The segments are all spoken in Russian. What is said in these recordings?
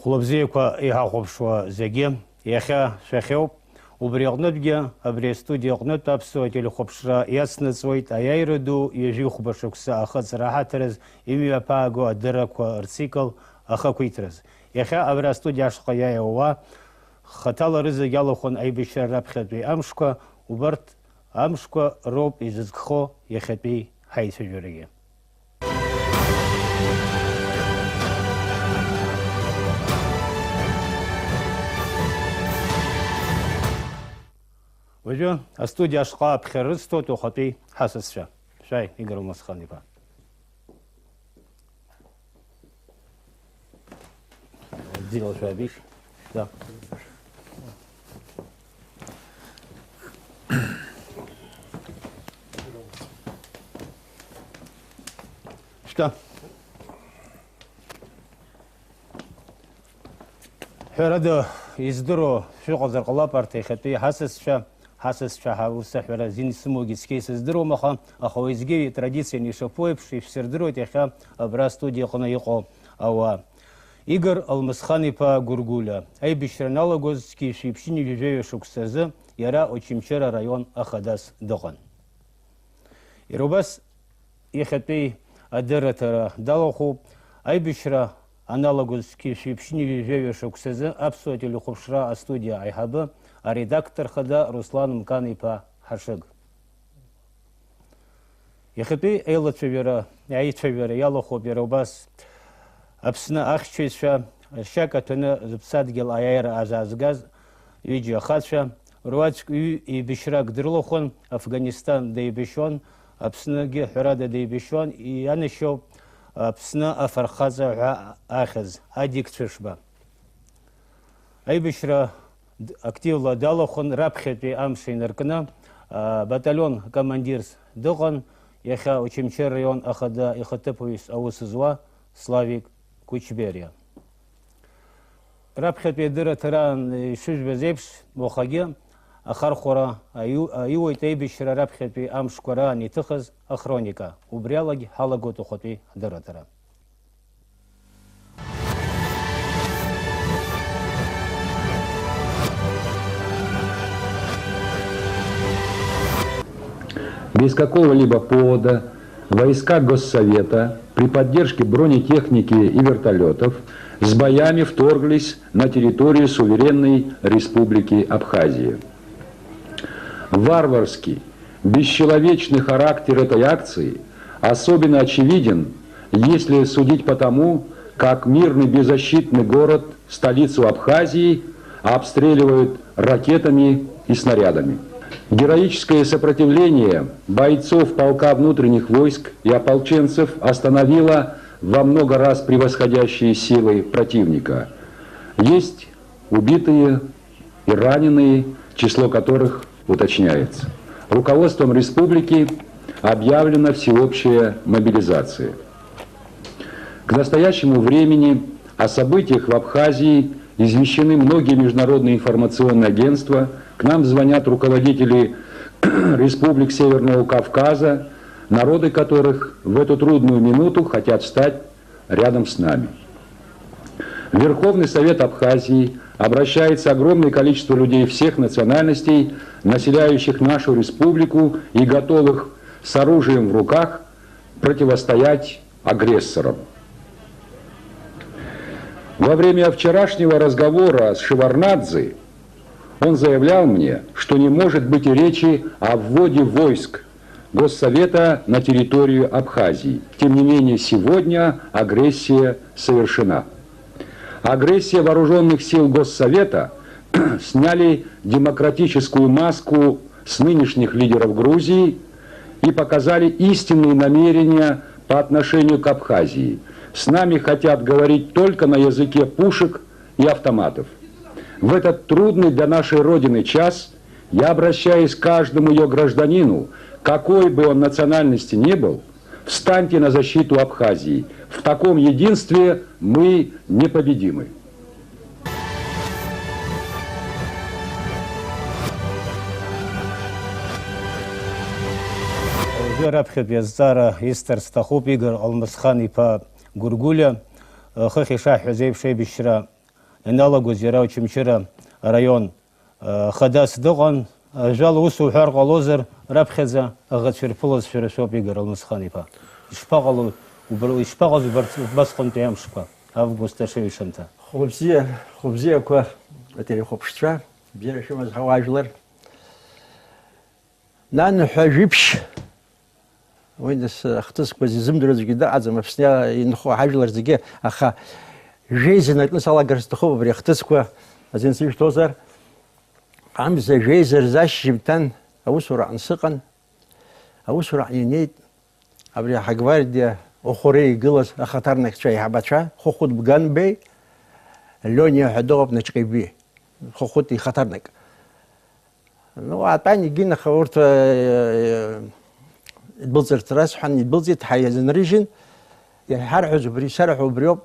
Хлопзейква иҳахәаԥшуа зегьы иахьа шәахьоуп. Убри аҟнытәгьы абри астудиа аҟнытә аԥсуа телехәаԥшра иацнаҵуеит аиааира ду ҩажәихәба шықәса ахыҵра аҳаҭыраз имҩаԥааго адыррақәа рцикл ахақәиҭраз. Иахьа абри астудиа ашҟа иааиуа хаҭала рызегь алахәын аибашьра раԥхьатәи амшқәа, убарҭ амшқәа роуп изызкхо иахьатәи ҳаицәажәарагьы. Уажәы астудиа ашҟа аԥхьа рыцҭоит ухатәи ҳасасцәа. Шәааи, Игор Алмасхан-иԥа. Сделал шәабик. Да. Шта. Ҳәарада издыруа шәыҟазар ҟалап арҭ иахьатәи ҳасасцәа ҳусаҳәара зин исымоугьы цқьа исыздыруам, аха уеизгьы традициан ишаԥу еиԥш ишәсырдыруеит иахьа абра астудиа аҟны иҟоу ауаа. Игор Алмасхан-иԥа Гәыргәлиа аибашьра налагоз цқьа-ишәиԥшьыни ҩажәаҩа шықәса азы иара Очамчыра араион ахадас дыҟан. Иара убас иахьатәи адырраҭара далахәуп. Аибашьра аналагоз цқьа-ишәиԥшьыни ҩажәаҩа шықәса азы аԥсуа телехәаԥшра астудиа аиҳабы аредактор хада Руслан Мкан-иԥа Ҳашыг. Иахьатәи аицәажәара иалахәуп иара убас Аԥсны ахьчаҩцәа ршьак аҭәаны зыԥсадгьыл аиааира азаазгаз ҩыџьа ахацәа руаӡәк еибашьрак дрылахәын, Афганистан деибашьуан, Аԥсныгьы ҳәарада деибашьуан, ианашьоуп Аԥсны афархаҵа ҳәа ахьыз адиктцәышба. Аибашьра активла далахәын, раԥхьатәи амш инаркны батальон командирс дыҟан, иахьа Очамчыра раион ахада ихаҭыԥуаҩыс аус зуа Славик Кучбериа. Раԥхьатәи адырраҭараан ишыжәбаз еиԥш, уахагьы ахархәара аиуеит аибашьра раԥхьатәи амшқәа раан иҭыхыз ахроника. Убри алагь ҳалагоит ухатәи адырраҭара. Без какого-либо повода войска Госсовета при поддержке бронетехники и вертолетов с боями вторглись на территорию суверенной республики Абхазия. Варварский, бесчеловечный характер этой акции особенно очевиден, если судить по тому, как мирный беззащитный город, столицу Абхазии, обстреливают ракетами и снарядами. Героическое сопротивление бойцов полка внутренних войск и ополченцев остановило во много раз превосходящие силы противника. Есть убитые и раненые, число которых уточняется. Руководством республики объявлена всеобщая мобилизация. К настоящему времени о событиях в Абхазии извещены многие международные информационные агентства. К нам звонят руководители республик Северного Кавказа, народы которых в эту трудную минуту хотят встать рядом с нами. Верховный Совет Абхазии обращается огромное количество людей всех национальностей, населяющих нашу республику и готовых с оружием в руках противостоять агрессорам. Во время вчерашнего разговора с Шеварднадзе он заявлял мне, что не может быть и речи о вводе войск Госсовета на территорию Абхазии. Тем не менее, сегодня агрессия совершена. Агрессия вооруженных сил Госсовета сняли демократическую маску с нынешних лидеров Грузии и показали истинные намерения по отношению к Абхазии. С нами хотят говорить только на языке пушек и автоматов. В этот трудный для нашей Родины час я обращаюсь к каждому ее гражданину, какой бы он национальности ни был, встаньте на защиту Абхазии. В таком единстве мы непобедимы. Раԥхьатәи азҵаара исҭар сҭахуп Игор Алмасхан-иԥа Гәыргәлиа, хыхь ишаҳҳәаз еиԥш аибашьра иналагоз иара Очамчыра район хадас дыҟан, ажәала ус уҳәар ҟалозар, раԥхьаӡа аӷацәа рфылазшәа Игор Алмысхан-иԥа. Ишԥаҟаз убасҟантәи амшқәа, август ашеҩшьамҭа? Хәыбзиақәа ателехәаԥштәцәа, бзиара шәымаз ҳауаажәлар. Нанҳәа жәиԥшь, уи нас ахҭысқәа зизымдыруа аӡәгьы дыҟаӡам, Аԥсны инхо ҳажәлар зегьы, аха жәеиза накны салагар сҭахуп абри ахҭысқәа азин сышәҭозар. Амза жәеиза рзашьжьымҭан аусураҟны сыҟан, аусураҟны инеит абри аҳагвардиа Охәыреи игылаз ахаҭарнакцәа аиҳабацәа Хәыхәыт Бганбеи, Лиониа ҳәа дыҟоуп Наҷҟаиби, Хәыхәыт ихаҭарнак. Атәан егьин, аха урҭ идәылҵырц расҳәан, идәылҵит ҳаизынрыжьын, иҳарҳәоз убри, сарҳәо убри ауп.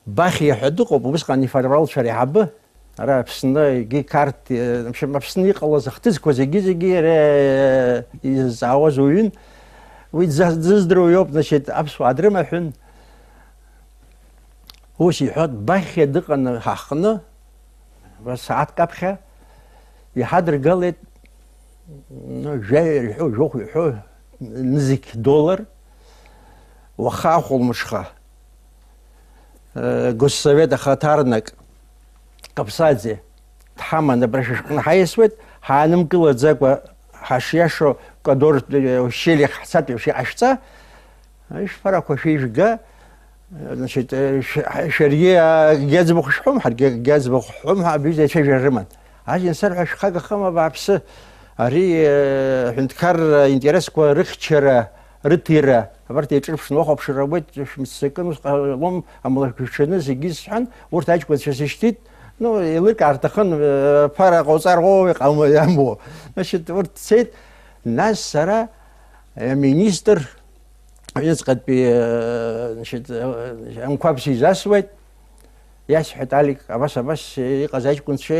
Бахиа ҳәа дыҟоуп, убысҟан ифедералцәа реиҳабы, ара Аԥсны егьи карт, Аԥсны иҟалаз ахҭысқәа зегьы иара изаауаз уаҩын. Уи дзыздыруа иоуп, аԥсуаа дрымаҳәын. Ус иҳәот, Бахиа дыҟан ҳаҳҟны, сааҭк аԥхьа, иҳадыргалеит жәаҩа иҳәо, жәохә иҳәо, нызықь $, уаха ахәылмыҽха. Госсовет ахаҭарнак Каԥсаӡе дҳаман абра шьашҟны ҳаиасуеит, ҳаанымкылаӡакәа ҳашиашо Кадор ущелье ҳцатәи шиҟашәҵа, ишԥарақәа шәеижәга, шәаргьы акгьы аӡбахә шәҳәом, ҳаргьы акгьы аӡбахә ҳҳәом ҳәа абҩыза еицәажәара рыман. Ажәҩан сарҳәа шәхагахама бааԥсы, ари аҳәынҭқар интересқәа рыхьчара, рыҭира, абарҭ еиҿырԥшны уахәаԥшыр ауеит, шәмыццакын, ус ҟалом, амала шәҽаны зегьы сҳәан, урҭ аҷкәынцәа сышьҭит, еилыркаар рҭахын, ԥара ҟауҵар иамуа. Урҭ цеит, нас сара аминистр аҩныҵҟатәи амқәаб сизасуеит, иасҳәеит Алик, абас иҟаз аҷкәынцәа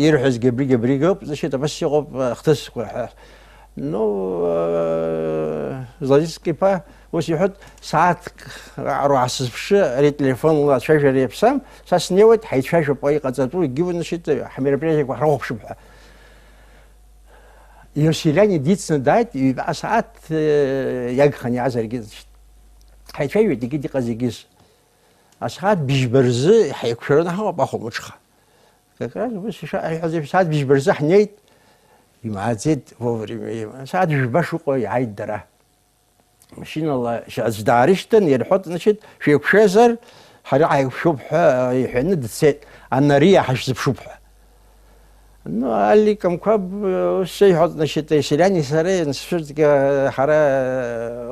ирҳәозгьы абригьы ауп, абас иҟоуп ахҭысқәа ҳәа. Златицки-иԥа ус иҳәот, сааҭк аҟароуаа сызԥшы, ари телефонла ацәажәара иаԥсам, са снеиуеит, ҳаицәажәап иҟаҵатәу, егьи ҳамероприатиақәа ҳрыхәаԥшып ҳәа. Иосилиани дицны дааит, ҩбаҟа сааҭ иагхан иааз аргьы. Ҳаицәажәеит егьи иҟаз егьыс. Асааҭ быжьба рзы ҳаиқәшәараны ҳаҟоуп ахәылмыҽха. Сааҭ быжьба рзы ҳнеит, имааӡеит вовремя. Сааҭ жәба шыҟоу иааит дара. Машинала аӡә даарышьҭын, ирҳәот, шәеиқәшәазар, ҳара ҳаиқәшәоуп ҳәа иҳәаны дцеит, анариа ҳашәзыԥшуп ҳәа. Алик амқәаб ус иҳәот, Иосилиани сареи ҳара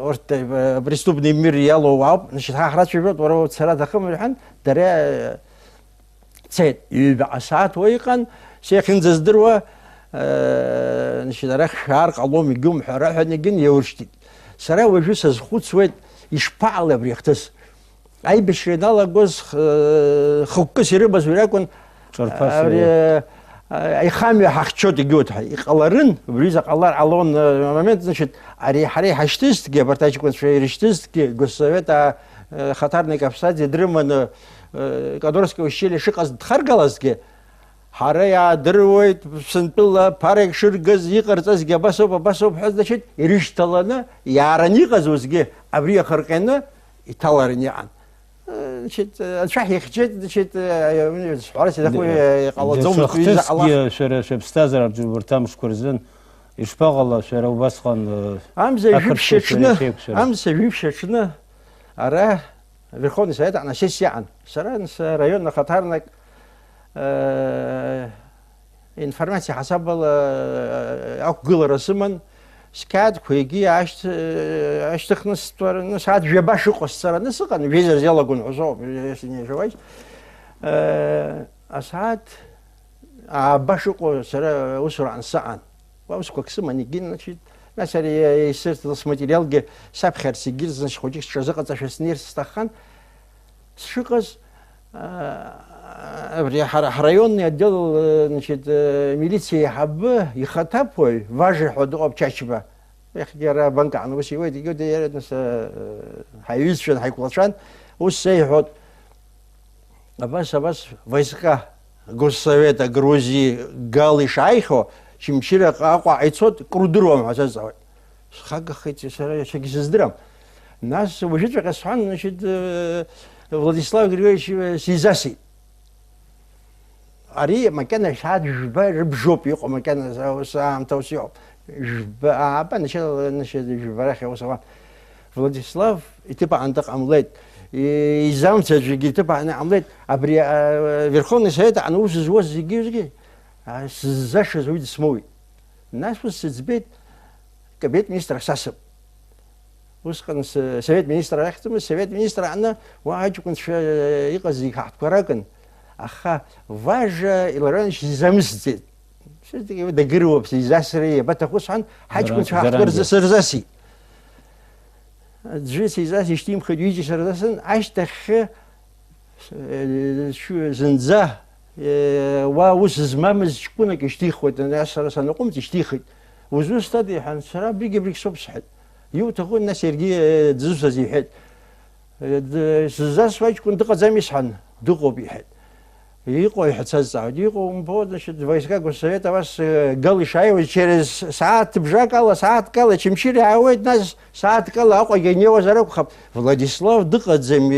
урҭ преступный мир иалоу ауп, ҳрацәажәот, уара уцара аҭахым рҳәан, дара цеит. Ҩбаҟа сааҭ уа иҟан, сеихьынӡаздыруа, арахь шәаар ҟалом егьым ҳәа раҳәан егьын иауршьҭит. Сара уажәы сазхәыцуеит, ишԥаҟалеи абри ахҭыс. Аибашьра иналагоз хықәкыс ирымаз уи акәын, аихамҩа ҳахьчоит егьоит ҳәа. Иҟаларын, убриазы ҟалар ҟалон момент, ари ҳара иҳашьҭызҭгьы, абарҭ аҷкәынцәа ирышьҭызҭгьы, Госсовет ахаҭарнак Каԥсаӡе дрыманы Кадорское ущелье шыҟаз дхаргалазгьы, ҳара иаадыруеит, Ԥсынтәыла ԥарак шыргаз иҟарҵазгьы абасоуп ҳәа, ирышьҭаланы, иаараны иҟазузгьы абри ахырҟьаны иҭаларан иҟан. Анцәа ҳихьчеит, сҳәарас иаҭаху иҟалаӡомызт. Шәара шәыԥсҭазаараҿы урҭ амшқәа рзын ишԥаҟала шәара убасҟан амза жәиԥшь аҽны ара Верховный Совет аҟны асессиа иҟан. Сара раион ахаҭарнак информациа ҳасабала ақәгылара сыман, сқьаадқәа егьи ашьҭыхны стәараны, сааҭ жәаба шыҟоу сцараны сыҟан, жәеиза рзиалагон ҳәа синижәауаз. Асааҭ ааба шыҟоу сара усураҟны сыҟан. Усқәак сыман егьи, нас ари исырҭаз материалгьы саԥхьарц егьи, хәыҷык сҽазыҟаҵашәа снеирц сҭаххан, сшыҟаз ҳраионный отдел милиции иаҳабы ихаҭаԥуаҩ Важа ҳәа дыҟоуп Чачба. Иара банкаҟны ус иуеит, ҳаиҩызцәан, ҳаиқәлацәан, ус сеиҳәот, Абас войска Госсовета Грузии Галы Шайхо, Чимчира Каква Айцот, Крудуром, Азазавай. Хагахайте Сарашагиздрам. Нас выжить Расхан, значит, Владислав Григорьевич Сизаси. Ари Макана Шад Жб Йоко Макана сам Таусио. Жба начал Жбарах Яусава. Владислав, и типа Антах Амлет. И замца жиги типа Амлет, а при Верховный Совет, а ну уже звоз зиги, а заши звуд смой. Нас was сбит кабинет министра Сасып. Ускан совет министра Ахтума, совет министра Анна, ваджукун икази хатпаракан. Аха, важа Иларонович замстит. Что такое догроб, засри, батахусан, хаджукун хатпар засырзаси. Джиси заси штим ходюичи сырзасын, аштах зенза, واوس زمامز شكونا كشتيخوت انا اسرا انا قمت اشتيخت وزو استدي حن سرا بيجي بريك صوب صحت يو تقول الناس يرجي دزوس زي حد زاس واج كنت قزامي صحن دقو بيحد يقو يحتسز يقو مبود شد войска госсовета вас гал шаева через саат бжакала саат кала чимчири авет нас саат кала ако генева зараб хаб Владислав дыкадзем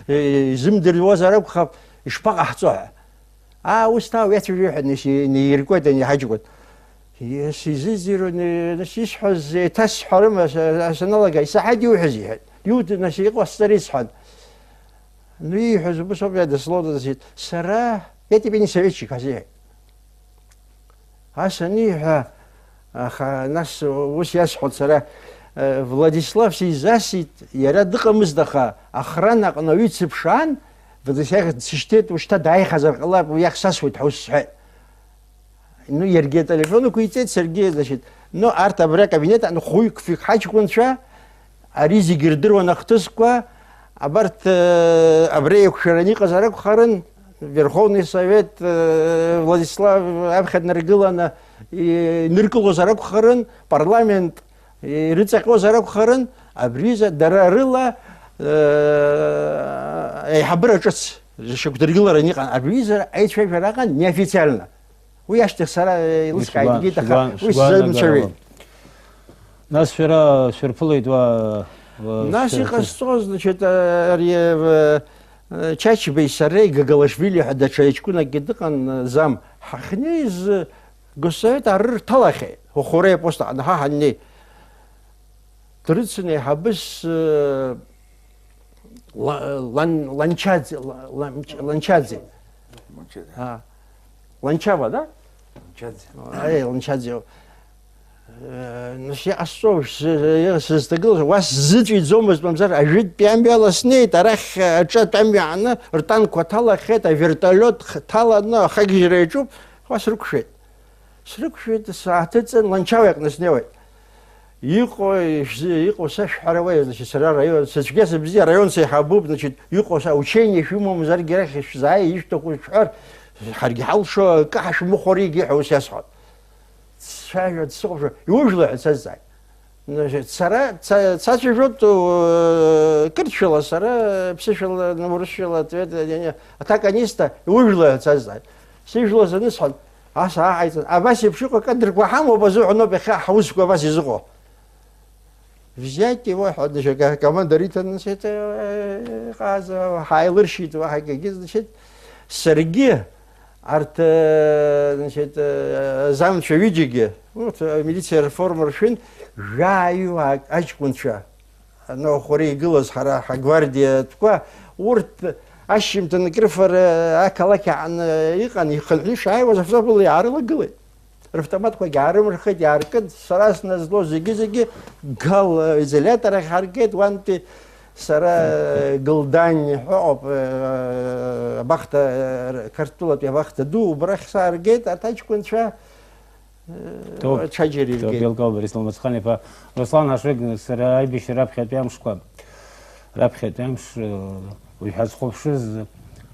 зимдер вазараб хаб ишпак ахцо устав я тебе حدني نيركوت اني حاجكوت يسيزيرو نسيش حز تسحرم عشان الله جاي سحدي وحزي يوت نسيق وستريس حد ني حز بس ابيض سلوط زيت سراه يتبيني سويتشي كازي عشان ناس وش يسحط سراه Владислав Сизасит ярадыка мыздыха охрана قنويت بشان فدسيخ سشتيت وشتا داي خزر الله ويخسس وتحوس انه يرجع تليفونه كويتيت سرجي دشيت نو ارتا برا كابينت انه خويك في حاجه كونشا اريزي جردر ونختسكوا ابرت ابريك شراني قزرك خرن Верховный Совет Владислав Абхад Наргилана ныркыл озарак харын парламент рыцак озарак харын абриза дарарыла хабрачс шукдыргылар не кан абриза айтшай фараган неофициально уяштых сара илскай гитаха уйзамчави нас вчера сверпулы два наши хасто значит чачи бейсарей Гагалашвили хада чаечкуна гидкан зам хахни из госсовет арр талахе хохоре поста анха ханни трицне хабис ланчадзе ланчава да ланчадзе نشي أصوش يستقل واس زيد زومس بمزار أجد بيعمل سنة تاريخ أجد بيعمل عنا رتان قتلا خيط فيرتالوت تلا نا خيج ريجوب واس ركشيت ساعتين لانشاويك نسنيوي يقو سش حروي نشي سرار ريون سجس بزي ريون سي حبوب نشي يقو سا وشيني شو مزار جرخ زاي يشتكو شعر حرق حال شو كحش مخوري حوس يسعد شاهد صوب يوجد سزاي سرا تساجرت كرتشلا سرا بسشلا نمرشلا تويت يعني اتاكانيستا يوجد سزاي سيجلو زنسحل عسى عايز اباسي بشوكو قدر وحام وبزوع نو بخا حوسكو اباسي زقو взять его одна كمان دريت نسيت قاز حايلرشيت وحاجه значит Сергей арт значит замча видиге вот милиция реформер шин жаю ачкунча но хори гылас хара гвардия таква урт ашимта накрифер акалаки عن يقن يخلي شاي وزفزف لي عارله قلي رفتمات كو جارم رخد ياركد سراس نزلو زيجي قال ازولاتر حركت وانت سرا قلدان حب بخت كرتولة يا بخت دو برخ صار جيت أتاج كنت شا تشجري جيت. بيلقى بريسلام مسخاني فرسلان هشرق سرا أي بيش راب خد بيامش قاب راب خد بيامش ويحس خوفشز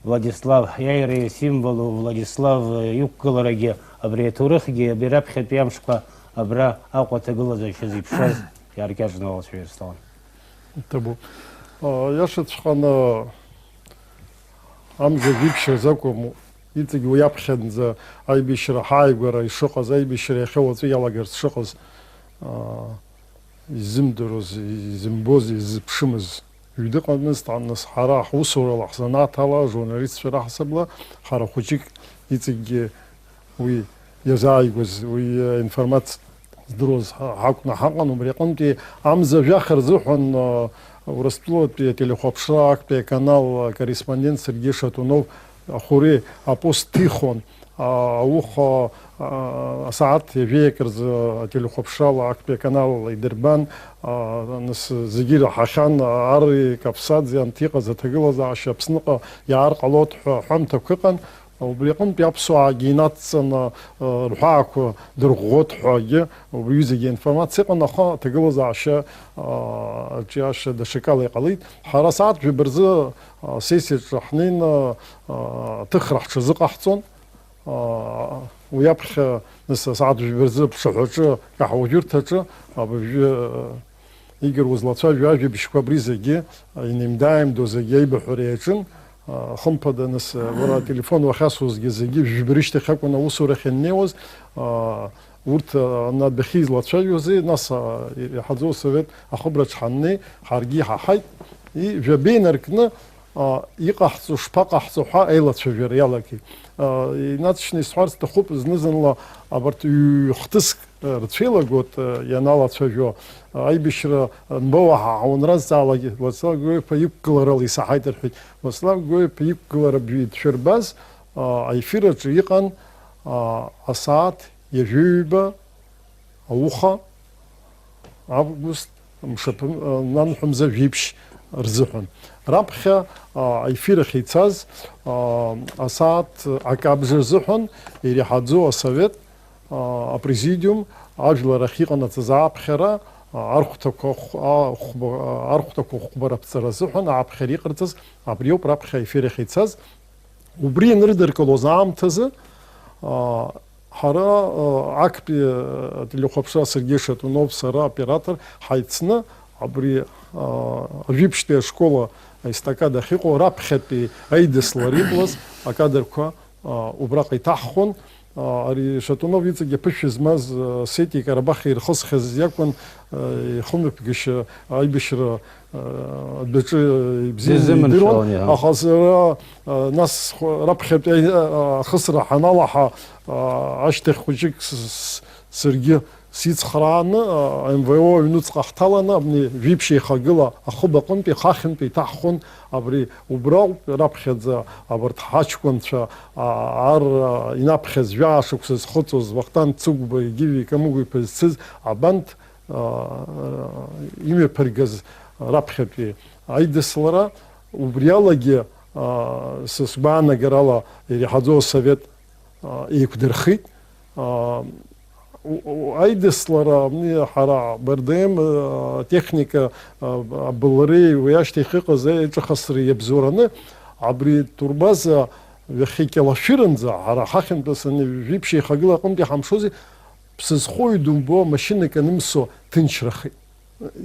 Владислав яйри символу Владислав юккал раги абриатурахги бираб хед биямш qa абра аквата гылаза шезип шаз яркажна волшебствовал. Табу. Я шед шхана амза виԥшьаз акәым, иҵегь уи аԥхьанӡа аибашьра ҳааигәара ишыҟаз, аибашьра иахьа уаҵәы иалагарц шыҟаз изымдыруаз, изымбоз, изыԥшымыз ҩныҟа нас ҳара ҳусурала ҳзанааҭала, ажурналистцәа раҳасабала, ҳара хәыҷык иҵегьгьы уи иазааигәаз, уи информациа здыруаз ҳакәны ҳаҟан, убри аҟынтәи амза жәаха рзыҳәан Урыстәылатәи ателехәаԥшра актәи аканал корреспондент Сергей Шатунов ахәыри апост ҭихон, ауха асааҭ ҩеик рзы ателехәаԥшрала актәи аканал идырбан, нас зегьы ираҳахьан Ари Каԥсаӡе анҭ иҟаз аҭагылазаашьа Аԥсныҟа иаар ҟалоит ҳәа ҳәамҭақәа ыҟан. Убри аҟынтәи аԥсуаагьы инацҵаны рҳәаақәа дырӷәӷәоит ҳәагьы убри зегьы информациа ыҟан, аха аҭагылазаашьа аҿиашьа даҽакала иҟалеит. Ҳара асааҭ жәаба рзы сессиаҿы ҳнеины ҭыхра ҳҽазыҟаҳҵон. Уи аԥхьа нас асааҭ жәаба рзы ԥшаҳәаҿы, каҳуажәырҭаҿы абыржәы Игор узлацәажәо ажәабжьқәа абри зегьы инеимда-ааимдо зегьы аибаҳәара иаҿын. Хымԥада нас уара ателефон уахьасуазгьы зегьы жәба рышьҭахь акәын аусурахь ианнеиуаз, урҭ адәахьы излацәажәози, нас иаҳаӡоу асовет ахыбраҿ ҳаннеи ҳаргьы иҳаҳаит, жәаба инаркны иҟаҳҵо шԥаҟаҳҵо ҳәа аилацәажәара иалагеит. Инацшьны исҳәарц сҭахуп зны-зынла абарҭ ҩ-хҭыск рцәеилагоит ианалацәажәо, аибашьра анбауаҳаҳауа нразҵаалагьы Владислав Георгиев-иԥа иқәгыларала исаҳаит рҳәеит. Владислав Георгиев-иԥа иқәгылара дшәырбаз аефир аҿы иҟан асааҭ иажәыҩба ауха август нанҳәамза жәиԥшь рзыҳәан. Раԥхьа аефир ахь ицаз асааҭ акабжа рзыҳәан иреиҳаӡоу асовет апрезидиум ажәлар ахь иҟанаҵаз ааԥхьара архәҭақәа хәбараԥҵара рзыҳәан ааԥхьара иҟарҵаз абри ауп раԥхьа аефир ахь ицаз. Убри ианрыдыркылоз аамҭазы ҳара актәи ателехәаԥшра Сергей Шатунов, сара аоператор ҳаицны абри ажәибжьтәи ашкола аестакада ахьыҟоу раԥхьатәи аидыслара иҟалаз акадрқәа убраҟа иҭаҳхон. Ари Шатунов иҵегьы аԥышәа змаз Сети Карабах ирхысхьаз иакәын, ихымҩаԥгашьа аибашьра адәаҿы ибзианы идыруан, аха сара нас раԥхьатәи ахысра ҳаналаҳа ашьҭахь хәыҷык саргьы сицхрааны МВО аҩнуҵҟа ҳҭаланы абни жәиԥшь еихагыла ахыб аҟынтәи хахьынтәи иҭаҳхон. Абри убрауп раԥхьаӡа абарҭ ҳаҷкәынцәа ар инаԥхьаз жәаашықәса зхыҵуаз Вахтанг Цыгәба, Гиви Камыгә-иԥа зцыз абанҭ имҩаԥыргаз раԥхьатәи аидыслара убриалагьы сгәаанагарала иреиҳаӡоу асовет еиқәдырхеит. Аидыслара ҳара БРДМ техника абылреи уи ашьҭахь иҟаз аиҿахысра иабзоураны абри турбаза ҩахьыкьалашәыранӡа ҳара ҳахьынтәи жәиԥшь еихагыла аҟынтәи ҳамшози ԥсызхоуи думбо машьынак анымсо ҭынчрахеит.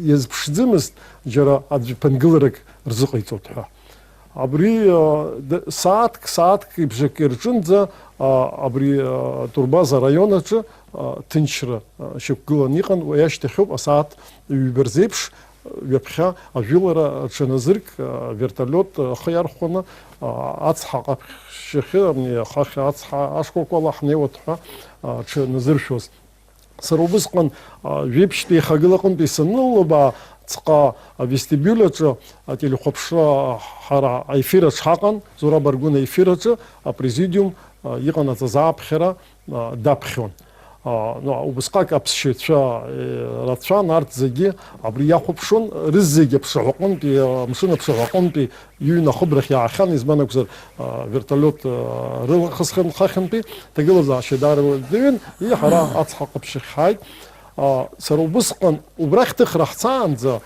Иазԥшӡымызт џьара аӡә ԥынгыларак рзыҟаиҵоит ҳәа. Абри сааҭк ибжак ирҿынӡа абри турбаза араион аҿы ҭынчра шьақәгыланы иҟан. Уи ашьҭахьоуп асааҭ ҩба рзеиԥш ҩаԥхьа ажәылара аҽаназырк вертолиот ахы иархәаны ацҳа ҟаԥшьахьы ахахьы ацҳа ашкәакәала ҳнеиуеит ҳәа аҽаназыршәоз. Сара убысҟан жәеиԥшьтәи еихагыла аҟынтәи саныллыбаа ҵҟа авестибиуль аҿы ателехәаԥшра ҳара аефир аҿы ҳаҟан, Зураб Аргәын аефир аҿы апрезидиум иҟанаҵаз ааԥхьара даԥхьон. Убысҟак аԥсшьаҩцәа рацәан, арҭ зегьы абри иахәаԥшон, рызегьы аԥшаҳәа аҟынтәи, амшын аԥшаҳәа аҟынтәи иҩны ахыбрахь иаахьан, избан акәзар вертолиот рылахысхын хахьынтәи ҭагылазаашьа даарыҩын, ҳара ацҳа ҟаԥшьахь ҳааит. Сара убысҟан убрахь ҭыхра ҳцаанӡа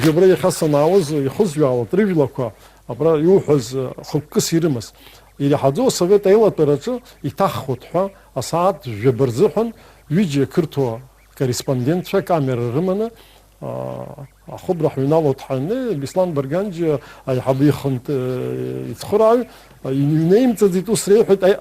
џьабра иахьа санаауаз ихызҩаалт рыжәлақәа абра иуҳәаз хықәкыс ирымаз. Иреиҳаӡоу асовет аилатәараҿы иҭаххоит ҳәа асааҭ жәаба рзыҳәан ҩыџьа қырҭуа корреспондентцәа камера рыманы خبرة حينال وطحنة بيسلان برجانج أي حبيخنت يتخرع ينام تزيد أسرع حتى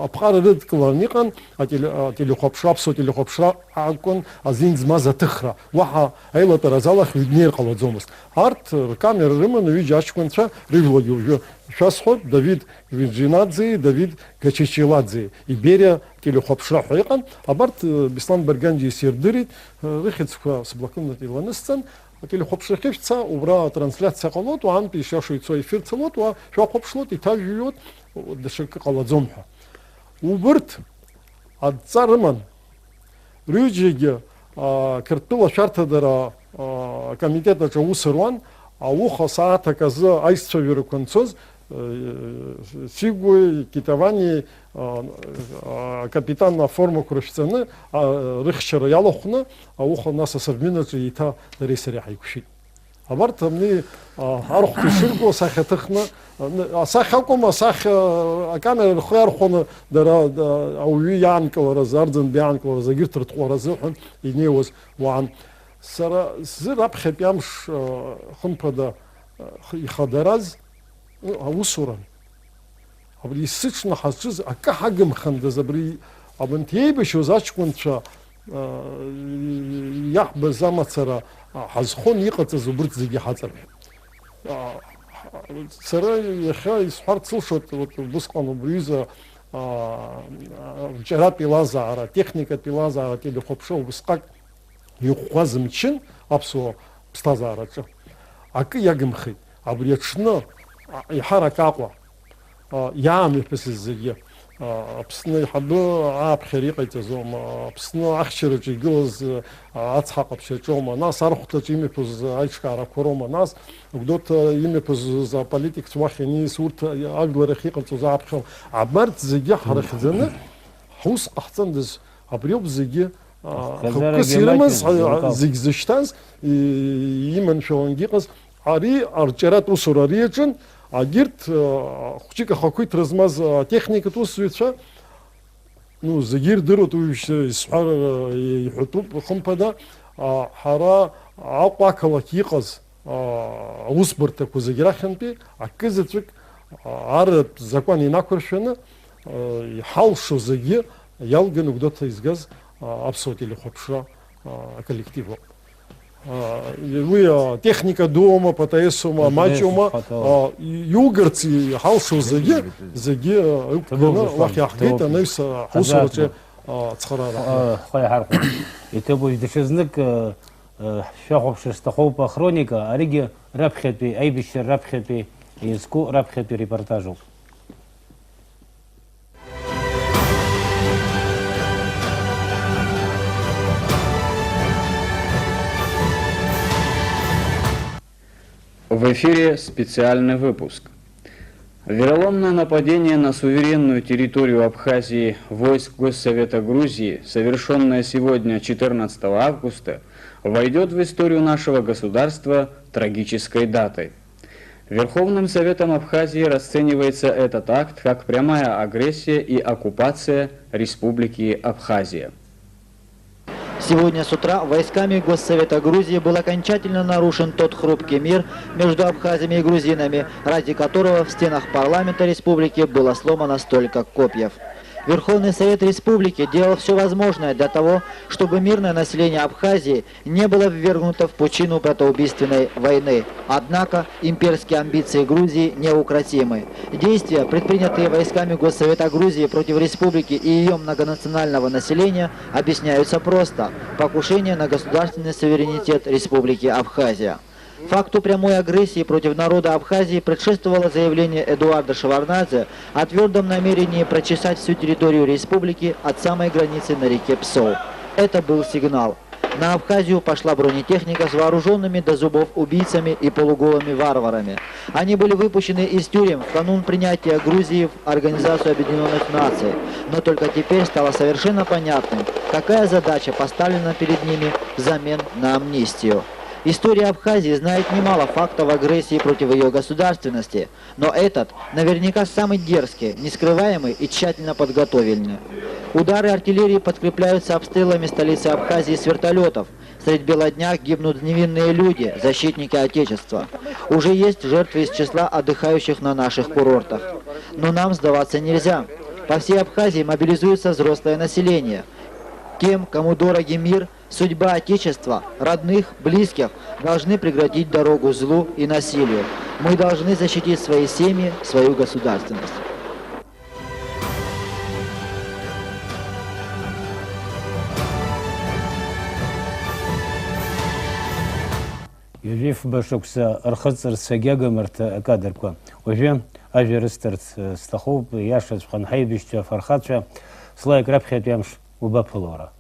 أبقار رد كلانيقا أتلي خبشراب صوت اللي خبشراب عكون أزين زمازة تخرع وها أيلا ترازالا خدنير قلت زومس هارت كاميرا رمان ويجي أشكون شا ريفلو شاسخود دافيد فيرجينادزي دافيد كاتشيشيلادزي إبيريا تلي خبشراب حقيقا أبارت بيسلان برجانج يسير دريد ريخت سبلاكون تلانستن Или хопшехевца убра трансляция колот, ван пише шуйцо эфир целот, ва шо хопшлот и та живет дешек каладзомха. Убрт от царман рюджиге картула шарта дара комитета чаусырван, а уха саата каза айсцовер концоз сигуй китавани капитан на форму крушцены рыхчера ялохна а уха нас совминат и та ресери хайкушит абар тамни арх тиширго сахатхна сахакома сах камера хяр хона дара ауи янкла разарден бианкла загиртр тхоразхан и невоз ван сара зраб хепямш хунпада ихадараз аусуран абри сычна хасыз ака хагым ханда забри абантей шо зачкунча яхб замацара хазхон иqat зубрт зиги хацар сара яха исхарцушот вот бусқан бриза вчера пилазара техника пилазара тебе хопшо бусқак юхвазмчин апсо пстазарача ака ягымхи абриячна يحرك أقوى يعمل بس الزجاج بسنا يحبوا عاب خريقة تزوم بسنا أخشر جيجوز أتصحق بشجوم ناس أروح تجيمي بز عايش كارا كوروما ناس وقدرت يمي بز ز بوليتيك سواخني صورت أقدر رخيقة تزعب خم عبرت زجاج حرخ زنا حوس أحسن دز أبريوب زجاج كسيرمز زجزشتانز يمن شوانجيقز عري أرجعت وسراريجن агирт хучика хакуит размаз техника тусвитша ну загир дырот исхар يحطوا خمبدا حرا عقاكلا كيقز усбыртак узагираханпи акызыцвик арып закон инакуршена халшу заги ялген угдота изгаз абсолютно хопша коллективу вы техника дома, потаесума, мачума, югарцы, халшу заги, лахи ахтета, нейса хусураче цхарара. Хай харху. Это будет дешезнак шаховшестахопа хроника, ариги рабхети, айбище рабхети, изку рабхети репортажу. В эфире специальный выпуск. Вероломное нападение на суверенную территорию Абхазии войск Госсовета Грузии, совершенное сегодня, 14 августа, войдет в историю нашего государства трагической датой. Верховным Советом Абхазии расценивается этот акт как прямая агрессия и оккупация Республики Абхазия. Сегодня с утра войсками Госсовета Грузии был окончательно нарушен тот хрупкий мир между абхазами и грузинами, ради которого в стенах парламента республики было сломано столько копьев. Верховный Совет Республики делал все возможное для того, чтобы мирное население Абхазии не было ввергнуто в пучину братоубийственной войны. Однако имперские амбиции Грузии неукротимы. Действия, предпринятые войсками Госсовета Грузии против республики и ее многонационального населения, объясняются просто – покушение на государственный суверенитет Республики Абхазия. Факту прямой агрессии против народа Абхазии предшествовало заявление Эдуарда Шеварднадзе о твердом намерении прочесать всю территорию республики от самой границы на реке Псоу. Это был сигнал. На Абхазию пошла бронетехника с вооруженными до зубов убийцами и полуголыми варварами. Они были выпущены из тюрем в канун принятия Грузии в Организацию Объединенных Наций. Но только теперь стало совершенно понятным, какая задача поставлена перед ними взамен на амнистию. История Абхазии знает немало фактов агрессии против ее государственности, но этот наверняка самый дерзкий, нескрываемый и тщательно подготовленный. Удары артиллерии подкрепляются обстрелами столицы Абхазии с вертолетов. Средь бела дня гибнут невинные люди, защитники Отечества. Уже есть жертвы из числа отдыхающих на наших курортах. Но нам сдаваться нельзя. По всей Абхазии мобилизуется взрослое население. Тем, кому дороги мир, судьба Отечества, родных, близких, должны преградить дорогу злу и насилию. Мы должны защитить свои семьи, свою государственность. Юрьев Башокса, Архацар Сагяга Марта Кадрква. Уже Ажерестерт Стахоп, Яша Ханхайбища, Фархатша, Слайк Рабхет Ямш Убапулора.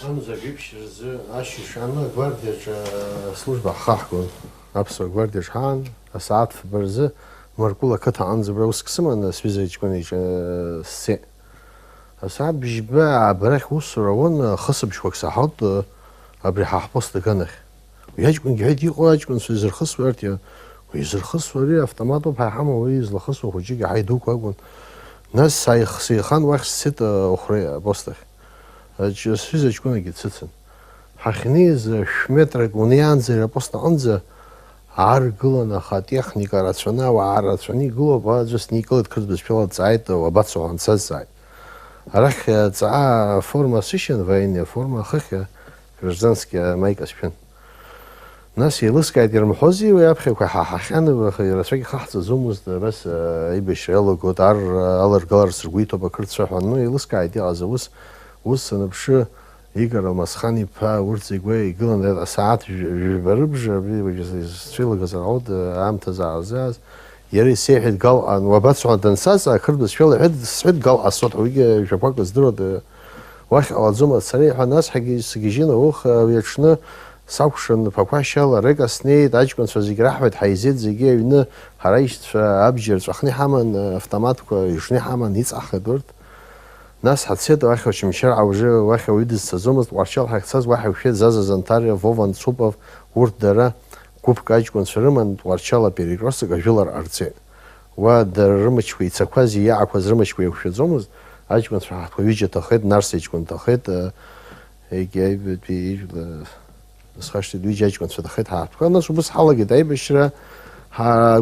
Ан загибшир з ашишана гвардияч служба хахгун апсо гвардияч хан асаат берзе маркула ката анзбраусксман свизечконич се асаат бижба брах усравон خصب شوك ساحط ابري ححبست كنخ ويجكن جهدي قاجكن سوزر خص ورتيا ويزر خص وري автоматو بحما ويزل خص وخجي حيدوك واغون ناس سايخ خان واخ ست اخرى بوستخ Свизочку гицицин. Хахниз шметрек унианзе просто анзе аргулана хатехника рационала рациони глоба just николет крыз пилот сайт вабацо сайт. Рах ца форма сишен военная форма хах гражданская майка спен. Нас елыскает ермхози и абхи хаханы расвеки хахца зумус бас ибеш элогот алар галар сргуито бакрцо ну елыскает азус وس نبشة يقرأ مسخاني با ورتي قوي يقولون هذا ساعات بربج بيجلس شيل جزر عود عام تزعزاز يري سيحد قال عن وباتش عن تنساس كرب شيل حد سعد قال الصوت ويجي شباك زدرود واخ أعظم السريع الناس حقي سجيجين وخ ويشنا ساوشن بقاشل رجع سنيد أجكن سوزيج رحمة حيزيد زيجي إنه هرايش أبجر سخني حمن автоматك يشني حمن نيت أخذ ورد ناس حسيت واحد وش مشارع وجه واحد ويدز سزومت وارشال حكساز واحد وشيء زازا زنتاريا فوفان صوبов ورد درا كوب كاج كونسرمن وارشالا перекресток жилар арце ودرمش ويتسكوازي يعكوز رمش ويوش زومز اج كنت راح ويجي تاخد نارسيج كنت تاخد جاي بي سخشت دويجي كنت تاخد حاط كنا شو بس حلقه داي بشرا ها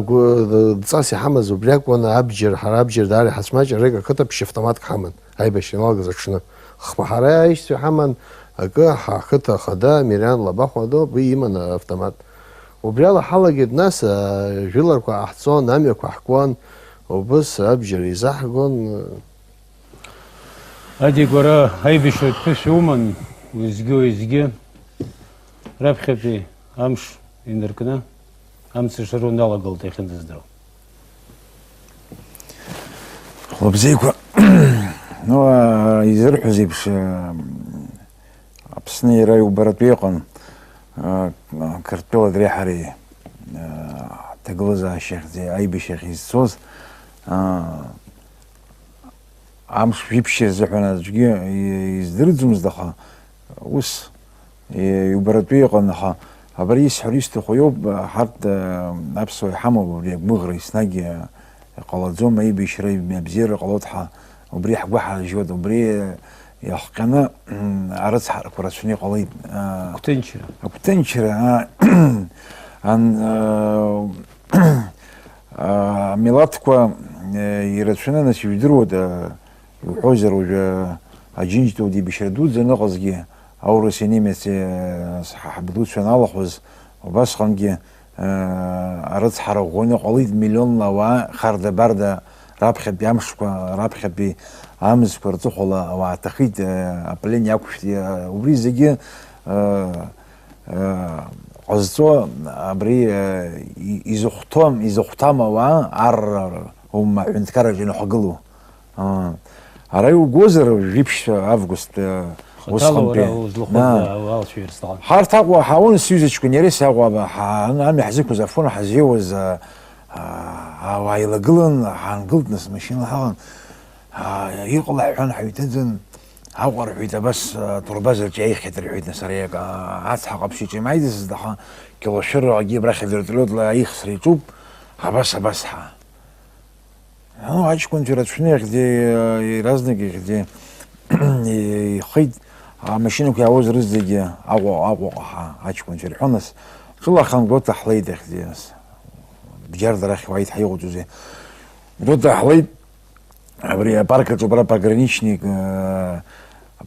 تصاسي حمز وبلاك وانا ابجر داري حسماج رجع كتب شفتمات حمن هاي باش نلقى شنو خمحرايش في حمن اكا حكتا خدا ميران لباخو دو بيمن автомат وبريلا حلقة ناس جيلر كو احصون نامي كو حكوان وبس ابجر يزحقون هادي قرا هاي باش تشومن ويزجو ربخبي امش يندركنا امس شرون دالا قلت يخند زدرو خبزيكو Ну, изерху зипш апсни раю баратвиqan картпела дрехари таглаза шехзе айби шехизсоз амш випше захана жги издирдзумздаха ус юбаратвиqan ха абрис хуристу хуйоб харт апсой хамов мгри снаги قالزوم айби шрай мабзир قالотха وبريح واحد جود وبري يحقنا عرض حركة رسمي قليل كتنشر عن ميلاتكوا يرسمنا ناس يدروا ده يحوزر وجا أجنجتو دي بشردود زي نقصجي أو رسيني مثل صح بدود شان الله خوز وبس خنجي عرض حركة غني قليل مليون لوا خرد برد رابخ بيامشكوا رابخ بي عامز كرتوخلا واعتقد أبلين ياكوشتي وبريزجي قصدوا أبري إزختام وعر هم عندكرج إنه حقلوا أرايو جوزر جيبش أفغوست وصل بيه حارت أقوى حاول سيوزش كنيرس أقوى أنا عم يحزكوا زفون حزيوز وعيلقلن حنقلت ناس ماشيين حالن يقول حن حيتزن هاور حيت بس تربازر جاي خطر حيت نسريك عتحق بشي ما يدز دخا كيلو شر اجيب راح درتلود لا يخسر يتوب بس ها انا عايش كنت رات شنو دي رازنك دي خيد машинок яуз рыздыги агуаха ачкун черхонас шулахан гота хлейд эхдиас бjardarах вайт хайгудузе гота хлейд абри парка жобра пограничник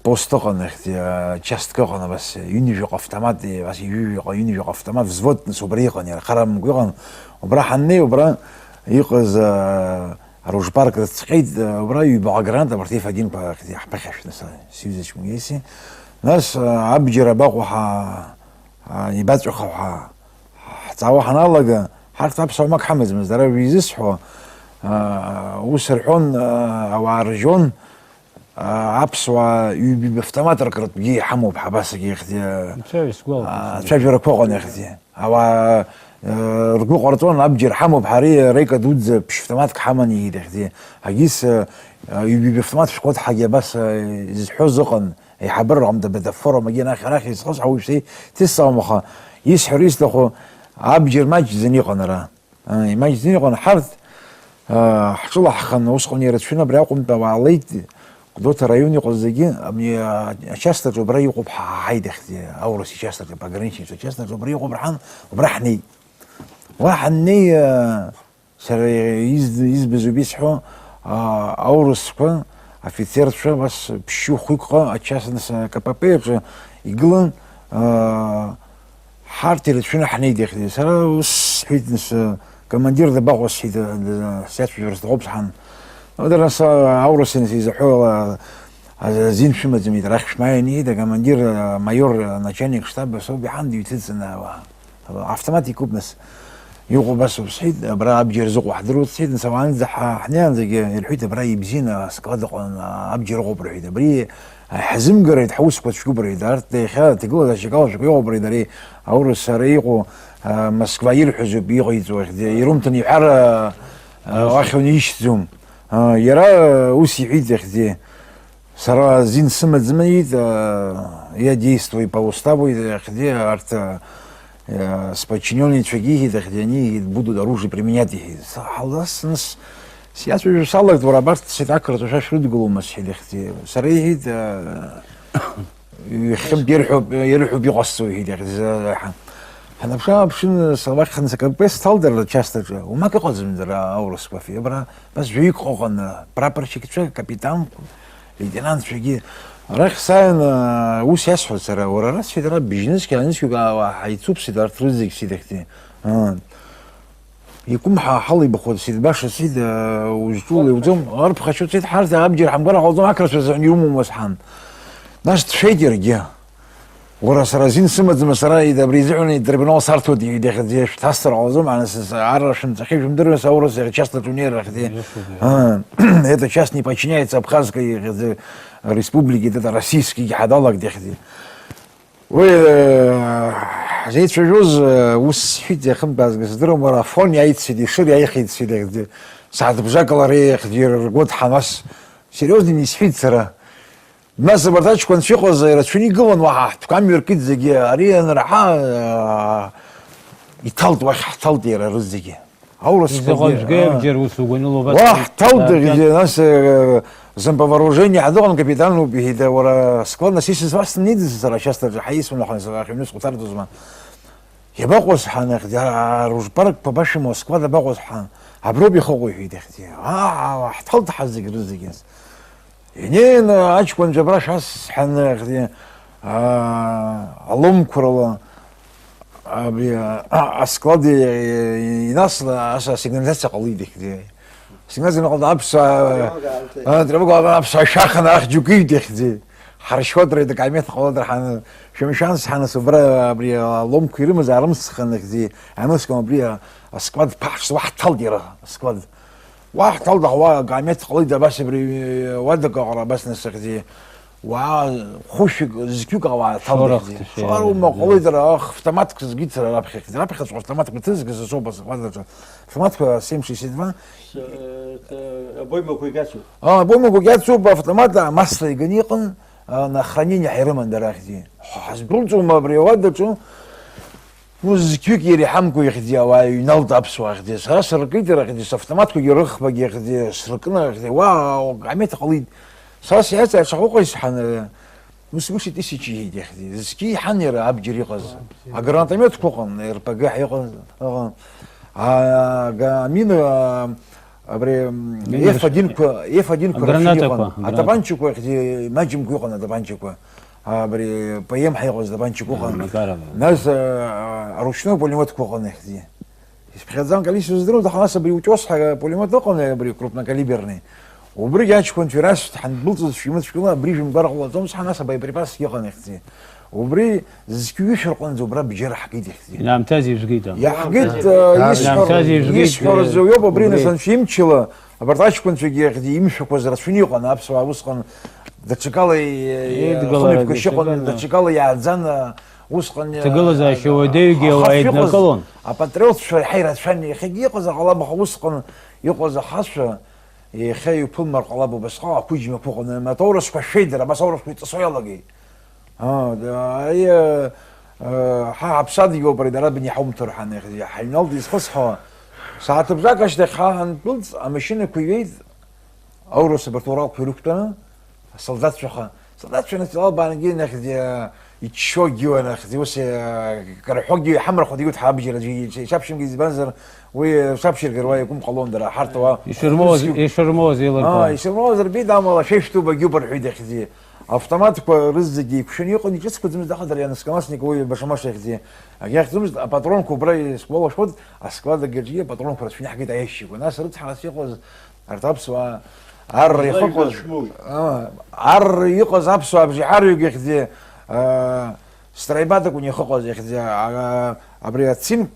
постогон эхти часткогон бас юни жок автомат бас юни жок автомат взвод собригон я харам гогон обра ханне обра يقز روج بارك تسقيد براي باغراند برتيف один по حبخش ناس سيزش ميسي ناس عبجر باقوها يباتو خا حتى حنالغا حتى بسمك حمز مزرا بيزسحو وسرحون او عرجون عبسوا يبي بفتمات ركرت بيجي حمو بحباسك يا اختي تشاف ركوغن يا اختي او رجوع قرطون أبجر حمو بحري ريكا دودز بشفتماتك حماني يدخدي هجيس يبي بفتمات في قوت حاجة بس يزحوزقن يحبر عم بدفره ما جينا آخر يسخص حوي شيء تسا مخا يسحر يسلخو أبجر ماج زنيقن را ماج زنيقن حرث حصل حقن وسقن يرتشنا بريقم تواليت قدوت رايوني قزجي أمي شاستر جبريقو بحايدخدي أورسي شاستر جبرينشي شاستر جبريقو برحان وبرحني وحني سر يزبزو بيسحو أورسكو офицер شو بس بشو خويقة أتشاس كبابي يقولن حارتي لتشونا حني ديخدي سر وسحيد نس كماندير دباغ وسحيد سيات في جرس غوبس حن ودرس أورسين يزحو زين شو مزميت راخش معي ده كماندير مايور начальник штаба سو بحان ديوتيتنا автоматي كوبنس يوقو بس وسحيد برا أبجر زق وحدرو سحيد نسوان زح حنيان زي الحيت برا يبزينا سكادق أبجر غو بريد بري حزم قريد حوس كوت شو بريد عرفت خا تقول هذا شكاو شكاو بريد ري أور السريق مسكوا يلحزوا بيغيت يرومتني حر أخوني يشتم يرى وسعيد يخدي سرا زين سمت زميد يا ديستوي باوستابو يخدي عرفت с подчиненными чугиги, где они будут оружие применять их. Халдас нас сейчас уже салат ворабарт ситак ратуша шрудгулу масхилихти. Сарихит يخم يرحب يقصوا هيدا حنا بشن صباح خنسة كبس تالدر تشاستر وما كقزم درا أورس كفي برا بس جيك قوقن برابر شيك كابيتان ليتنانت شيء راح ساين وسياسحو سرا ورا في درا بيجنس كانش يبقى حيتوب سيدار ترزق سيدكتي يكون حالي بخود سيد باش سيد وجتولي وزوم غرب خشو سيد حارث أبجر حمقرا غوضم أكرس يوم ومسحان ناس تفيدر جا ورا سرازين سمت مسرا إذا بريزعني دربنا صارتو دي داخل تحسر عظم على أساس عرشن تخيف مدرس أورس часто тунер где эта часть не подчиняется Абхазской республике, это российский хадалак где زيت في جوز وسفيت يا خم باز قصدروا مرافون يعيد سيدي شر يعيد سيدي где ساعد بجاكل ريخ دير قد حماس سيريوزني نسفيت سرا الناس برتاش كون شيخو زي شنو قون واحد كم يركض زي ارينا راح يطلط واحد طلط يا رزقي اول واحد طلط ناس زين بوروجيني حدوهم كابيتان وبهدا ورا سكوادنا سيس سواس نيدز ترى شاستر حيس من خمس نص قطار زمان يبقوا صحان اخدي روج برك باش موسكوا باقوا صحان عبرو بيخوي في دختي واحد طلط حزق رزقي يعني أنا أشكون جبراش هس حنا خدي علوم كرلا أبي أسكادي ينصل أساس سيجنالات قليلة خدي سيجنالات نقول أبس ترى أبس شاخنا أخ جوكي خدي حرشات ريد كلمات قادر حنا شو مشانس حنا صبرا أبي علوم كيرم زارمس خنا خدي أنا سكون أبي أسكاد باش واحد طلديره أسكاد واحد طلع هو قامت قليدة بس بري ودك على بس نسختي وخش زكيك على طلع صاروا ما قليدة أخ فتماتك زجيت رابخ فتماتك بتزج زوج بس قليدة فتماتك سيمشي سيدنا بويمو كويجاتسو بويمو كويجاتسو بفتمات مصر جنيقن на хранение хайрыман дарахти хасбрунцу ما بري ودك مزكيك يري حمكو يخدي وينالد أبسوا يخدي سرقيت يخدي سفتماتكو يرخ بقى يخدي سرقنا يخدي واو عميت قليل ساس ياسر شقوق يسحن ну свыше 1000 ехали. Ски ханера абджири қаз. А гранатомет қоқан, РПГ қоқан. А мина F1 граната. А табанчик где маджим қоқан табанчик. А поем хайғоз табанчик қоқан. Нас ручной пулемет қоқан где. Приходзам количество здоров, да ханаса утес пулемет қоқан крупнокалиберный. وبرجع كونفرنس حنبلط في مت شكلها بريج مبارك والله تومس حناسه بايبريباس يقن اختي وبري زكيوش رقن زبرا بجرح حقيقي اختي نعم تازي جديدة يا حقيت يسحر الزويوبا برينا سنفيمتشلا برتاش كنت في اختي يمشي كوزرات فيني قن ابسوا وسقن دتشكالي خليك كشقن دتشكالي يا زان وسقن تقول زي شو ديجي وايد نقلون اباتريوت شو حيره فني خيقي على وسقن يقوز خاصه يخيو بول مرقلابو بس كوجي مفوقنا ما تورس كشيدر بس اورس كتصويلغي هي حاب صادي يوبر دار بني حوم ترحان يا حينال دي خصها ساعات بزاكش دخان بلز امشين كويد اورس برتورال كروكتا солдат شنو تلال بانجي ناخذ يتشوجي وناخذ وس كرحوجي حمر خدي يوت حابجي رجي شابشم جيز بنزر وشابشر غير يكون قلون درا حرتوا يشرموز يلا يشرموز ربيد والله شيفتو بجوبر حيد خدي автоматику рызыги кушен yok ni ческо дымыз дахадар я наскаласник ой башамаш خدي я хтумыз патронку брай склова шод а склада герджи патронку расфини حاجه عايش وناس رد حراسي قوز ارتبس عر يخقز عر يقز ابسو ابجي عر يخدي سترايباتك وني خقز يخدي ابري تسيمك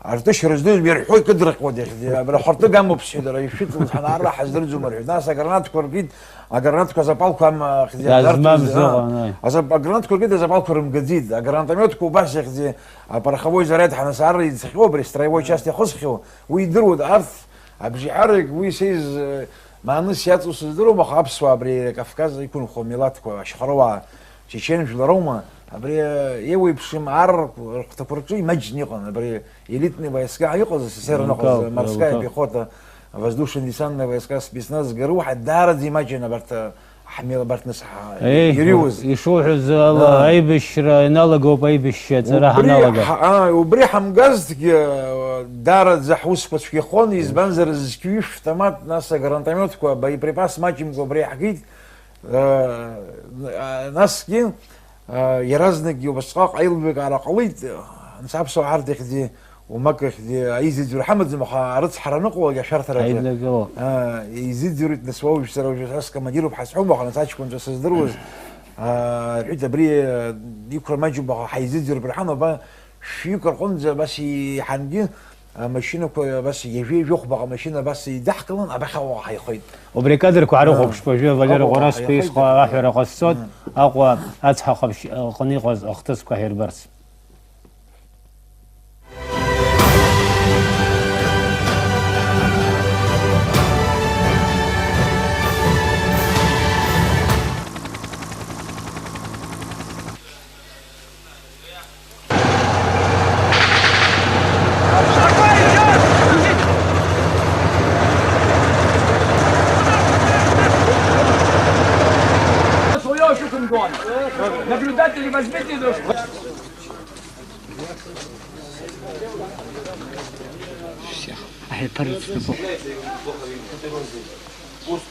ارتش رزدوز بيرحوي كدرق ودي يخدي ابري حرت جنبه بسيدر يفيت حنا راح حزر زمر ناس اقرنات كورجيد اقرنات كزبالكو ام خدي اقرنات كورجيد زبالكو جديد اقرناتميتكو باش يخدي برخوي زراد حنا سعر يسخو بري سترايبوي شاستي خسخو ويدرود ارث ابجي حرق ويسيز ما نسيت وصدروا مخابس وابري كافكاز يكون خوميلاتكو شخروا تشيشين في روما ابري يوي بشم عر تفرقي مجني قن ابري элитный войска يقص سير نقص морская пехота воздушный десантный войска спецназ جروح الدار دي ماجنا برت حميل برت نصح يريوز يشوح الله اي بشر نلقوا باي بش صراحه نلقوا وبريحم غازت دار زحوس في خون يزبنزر زكيف автомат нас гранатометку боеприпас мачим гобре حقيت ناس كين يرزنك يوبسقاق ايلبك على قليت نسابسو عرض خدي ومك خدي يزيد محمد محارت حرنقو يا شرط يزيد يريد نسوي بسروج اسك مديرو بحسحوم خلنا تاش كنت صدروز العيد بري يكر ماجو حيزيد يريد بالحنو با شيكر قنز بس حنجي ماشينه بس يجي يخبق ماشينه بس يدحقلن ابخوا حيخيد وبريكادر كعروق بشبجه فجر غراس بيس اخر قصات اقوى اتحق قنيقز اختص كهير برس Наблюдатели возьмите дружку.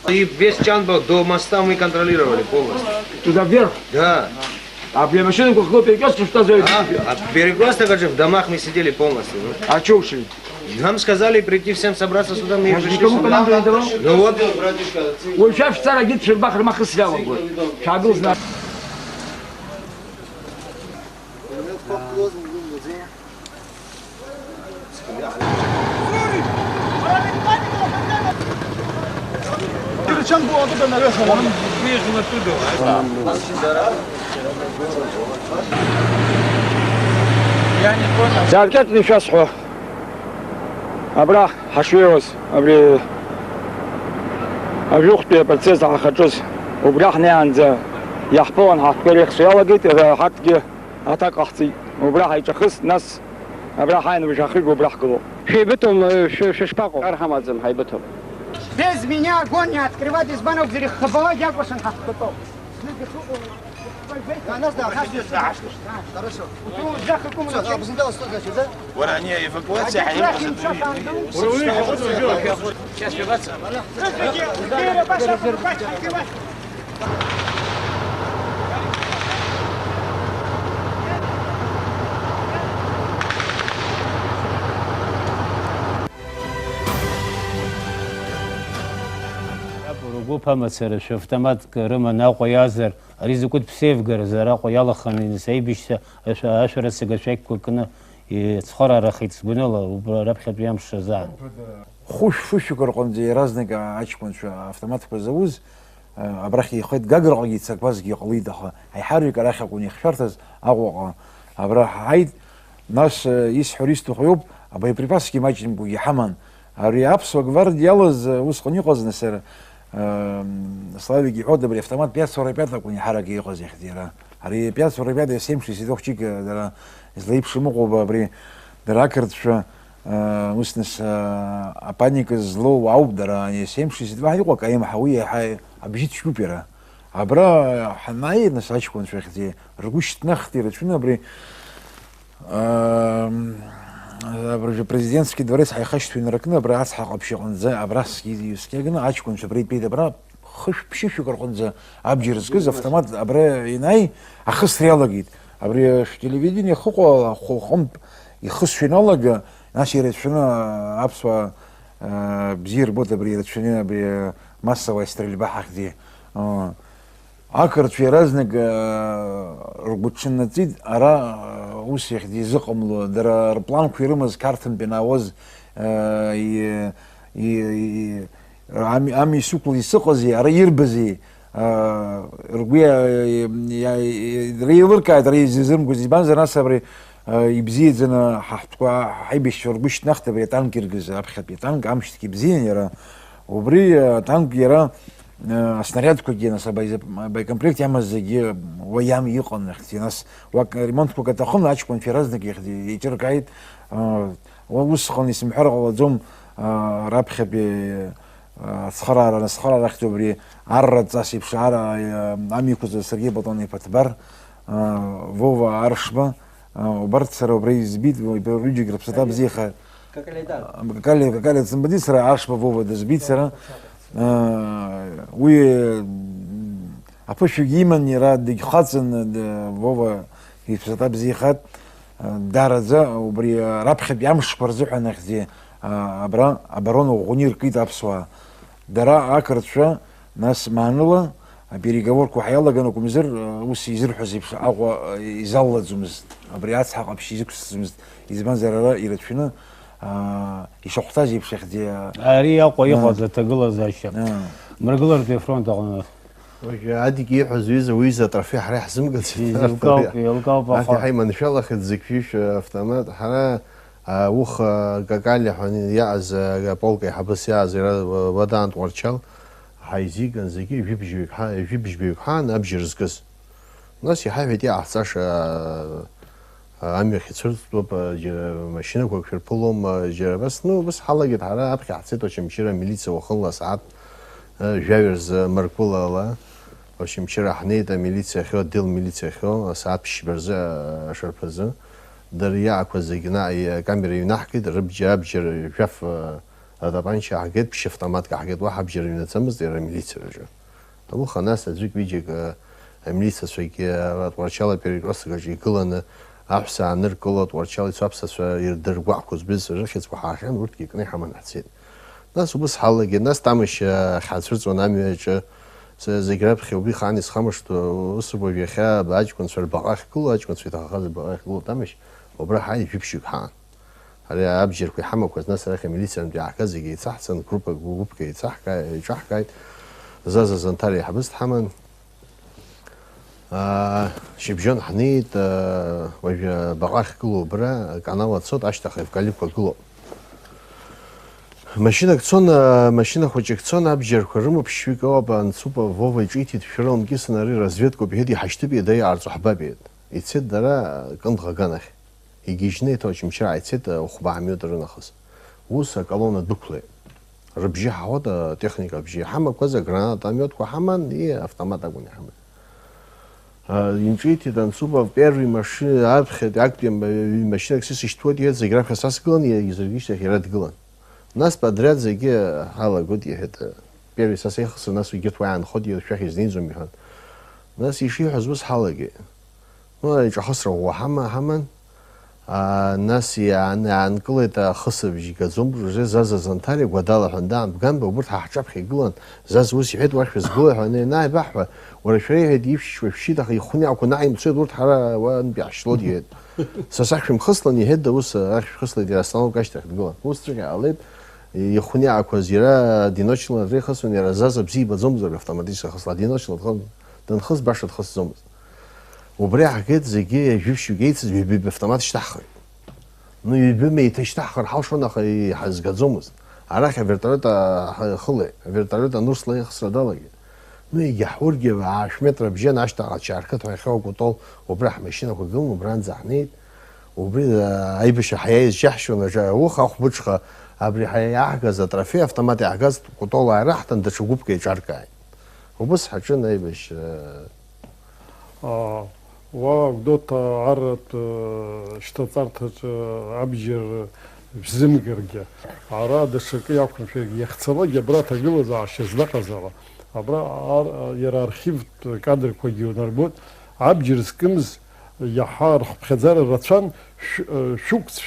И весь Чанбок до моста мы контролировали полностью. Туда вверх? Да. А при машине какой перекресток, что за... перекресток в домах мы сидели полностью. А что ушли? Нам сказали прийти всем собраться сюда, мы пришли. Никому команду не давал? Ну вот. Ой, сейчас офицер агит Шербахар Махаслява будет. Шагл знает. زاركت لي شصحو أبرا حشويوس أبري أبيوختي برتسيز على خجوز وبراحني عند يحبون حقري خسيالة جيت إذا حتجي أتاك أختي وبراح يتخص ناس أبرا حين بشاخيق وبراح كله هيبتهم ششباقو أرحم أزم هيبتهم Без меня огонь не открывать из банок, хабала, я кошен хахтотов. ورانية эвакуация هينقذ Сейчас биваться. Группа мацера автомат рыма науqa yazır. Rizikut psevgar zara qoyala xanin saybişse aşara sigashak kokna tsxara rakhits bunala rabxat biam shazan. Хуш корқонзе разных ачкон шо автомат позавуз абрахи хойт гагрогит сакбаз гиқлида ай харик арахи куни хшартаз агоға абрах хайд наш ис хуристу хойоб боеприпаски мачин буги хаман ари апсо гвардиялыз усқони qoznасер славики одобри автомат 545 куни хараги qoz ихдира ари 545 762 чик дара злейпши муго бри дракерт шо مستنس أبانيك زلو عودرا يعني 762 يقول كأيام حوية حي أبجيت شو بيرا عبرا حناي نسعيش كون شو خدي رجوش نختي شنو بري برج президентский дворец حيخش في نركنا برا أصحى أبشي قنزة أبراس كذي يسكينا عايش كون شو بري بيدا برا خش بشي شو كرقنزة أبجرز كذا автомат أبرا يناي أخص رياضة أبرا تلفزيون يخوق خم يخص فينالجا ناشر شنو أبسوا بزير بودا بريد شنو بمسة стрельба حقدي أكرت في رزنك ربطشنا تيد أرا وسيخ دي زقملو در بلان كيرمز كارتن بناوز عمي سوق لي سقزي أرا يربزي ربيع ريولر كايد ريزم جوزي بانزر ناسبري يبزيد زنا حتقوا حيبش ربش نخت بريطان كيرجز أبخت بريطان عمشت كيبزين يرا وبري تانك يرا снаряд كوجينا سبايز بايكمبلكت يعمل زي ويام يقن اختي ناس وك ريمونت كوكا تاخذ لاش كون في رزنك يخدي يتركايد ووسخن يسمح له زوم رابخ ب صخرة اختو بري عرض تاسي بشعر عمي كوز سرجي بطوني فتبر ووا عرشبه وبرت سر وبري زبيد وبريجي قرب ستاب زيخه كالي تسمبدي سر عرشبه ووا دزبيد سر وي أبوش يجيمن يراد دي خاصن ووا يبسطاب زيخات دارزة وبري رابخ بيامش برزوح نخزي أبرون وغنير كيد أبسوا دراء أكرت شو ناس مانولا переговор كوحيالا كانوا كمزر وس يزر حزب أقوى يزال زمز أبريات حق أبشي زك زمز يزمان زرارة يرتفنا يشوختاج يبشخ دي أري أقوى يقعد تقول زاشة مرقلر في فرونت أغنى عادي كي حزويز ويزا طرفي حري حزم قلت يلقاو بخا حيما إن شاء الله خد زكفيش أفتامات حرا وخ قاقالي حني يعز بولكي حبس يعز ودان تورشال حيزي كان زكي يبيش بيك حان أبجرز كس ناس يحاول يدي أحساش عمي خير طب ماشينة كوكر بولوم جرا بس نو بس حلا جت على أبكي حسيت وش مشيرة ميليتس وخلص ساعات جايرز مركولا لا وش مشيرة حنيدة ميليتس خو ديل ميليتس خو ساعات بش برزة شربزة دريا كوزي جناي كاميرا ينحكي درب جاب جر شاف طبعا شي حاجات بش افتمات كحاجات واحد بجر ينتمز دير ميليتس رجع طب خلاص أدرك بيجي ميليتس سويكي ورشالة بيرقص كجي كلنا أحس عن نركلات ورشالي سبسة يردر وعكوز بس رخص وحاشان ورتكي كني حمن حسين ناس وبس حلا جد ناس تعمش حاسرت ونعمل زجرب خيوبي خانيس خمشت وصبوا بيخا بعد كنت في البقاخ كله بعد كنت في تخاذ البقاخ كله تعمش وبرا حالي في بشيك حان هذا أبجر في حمك كوز ناس رخي ميليسا بتاع كذا جيت صح سن جروب كيت صح كاي صح كاي زاز زنتاري حبست حمن شبجان حنيت وجه بقاخ كله برا قنوات صوت أشتغل في كليب كله ماشينة خوجك تصون أبجر كرمو بشويك أوبان سوبر ووفي جيتي تفرون كيسناري رزفيتكو بهدي حشتبي داي عرض حبابيد يتسد درا كنت غانخ يجيجني توش مشرع يتسد وخبا عميو درنخص وسا كالونا دوبلي ربجي حوض تكنيكا بجي حما كوزا غرانات عميوت كو حمان إيه أفتامات أقوني حما Инҿиҭит Ансупов первый машина аԥхьа актәи машинак сышьҭуеит иҳәеит, зегь раԥхьа са сгылан, зегьы ишьҭахь иара дгылан. Нас подряд зегьы ҳалагоит иҳәеит, первый са сеихсыр, нас егьырҭ уа иаанхоит, шәахь изнеиӡом иҳәан. Нас ишиҳәаз ус ҳалагеит. Иҿахысра ӷәӷәа ҳаман, нас иаанкылеит ахысыбжь игаӡом, Заза Занҭариа Гәадала ҳәа даамбганба, убырҭ ҳаҳҿаԥхьа игылан, Заза ус иҳәеит, уахь шәызгыло ҳәа ианааибаҳҳәа, уара шәара иҳәеит ившьышьуа шәшьит, аха ихәниаақәа нааимцоит, урҭ ҳара уантәи ҳашьлот иҳәеит. Са сахь шәымхыслан иҳәеит, ус ахь шәхыслеит, иара астановка ашьҭахь дгылан. Ус ҵәҟьа ҟалеит, ихәниаақәаз иара одиночныла дреихысуан, иара Заза бзиа ибаӡомзар автоматически ахысла, одиночныла данхыс баша дхысӡомызт. Убри ҳагеит зегьы ажәыбжьук еицыз ҩбаҩ автомат шьҭаҳхеит. Ҩбаҩ еиҭашьҭаҳхыр ҳалшон, аха иҳазгаӡомызт. Арахь авертолиот ахылеит, авертолиот анурсла иахысра далагеит. Егьаҳургьы ашәметра бжьан ашьҭахь ачарқыҭ ҳәа иахьа акәытол, убри ҳмашьынақәа гылан, убранӡа ҳнеит. Убри аибашьра ҳаиааиз џьаҳшьон, ауха ахәбыҽха, абри иааҳгаз атрофеи автомат иаҳгаз кәытол ааираҳҭан, даҽа гәыԥк еиҿаркааит. Убыс ҳаҿын аибашьра. وقدوت عرض اشتطرت أبجر بزمجرجة عرض الشركية يمكن في يختصر جبرات جلوز عشان زلقة عبرا يرى أرخيف كادر كويو نربوت أبجر سكمز يحار خزار الرتشان شوكس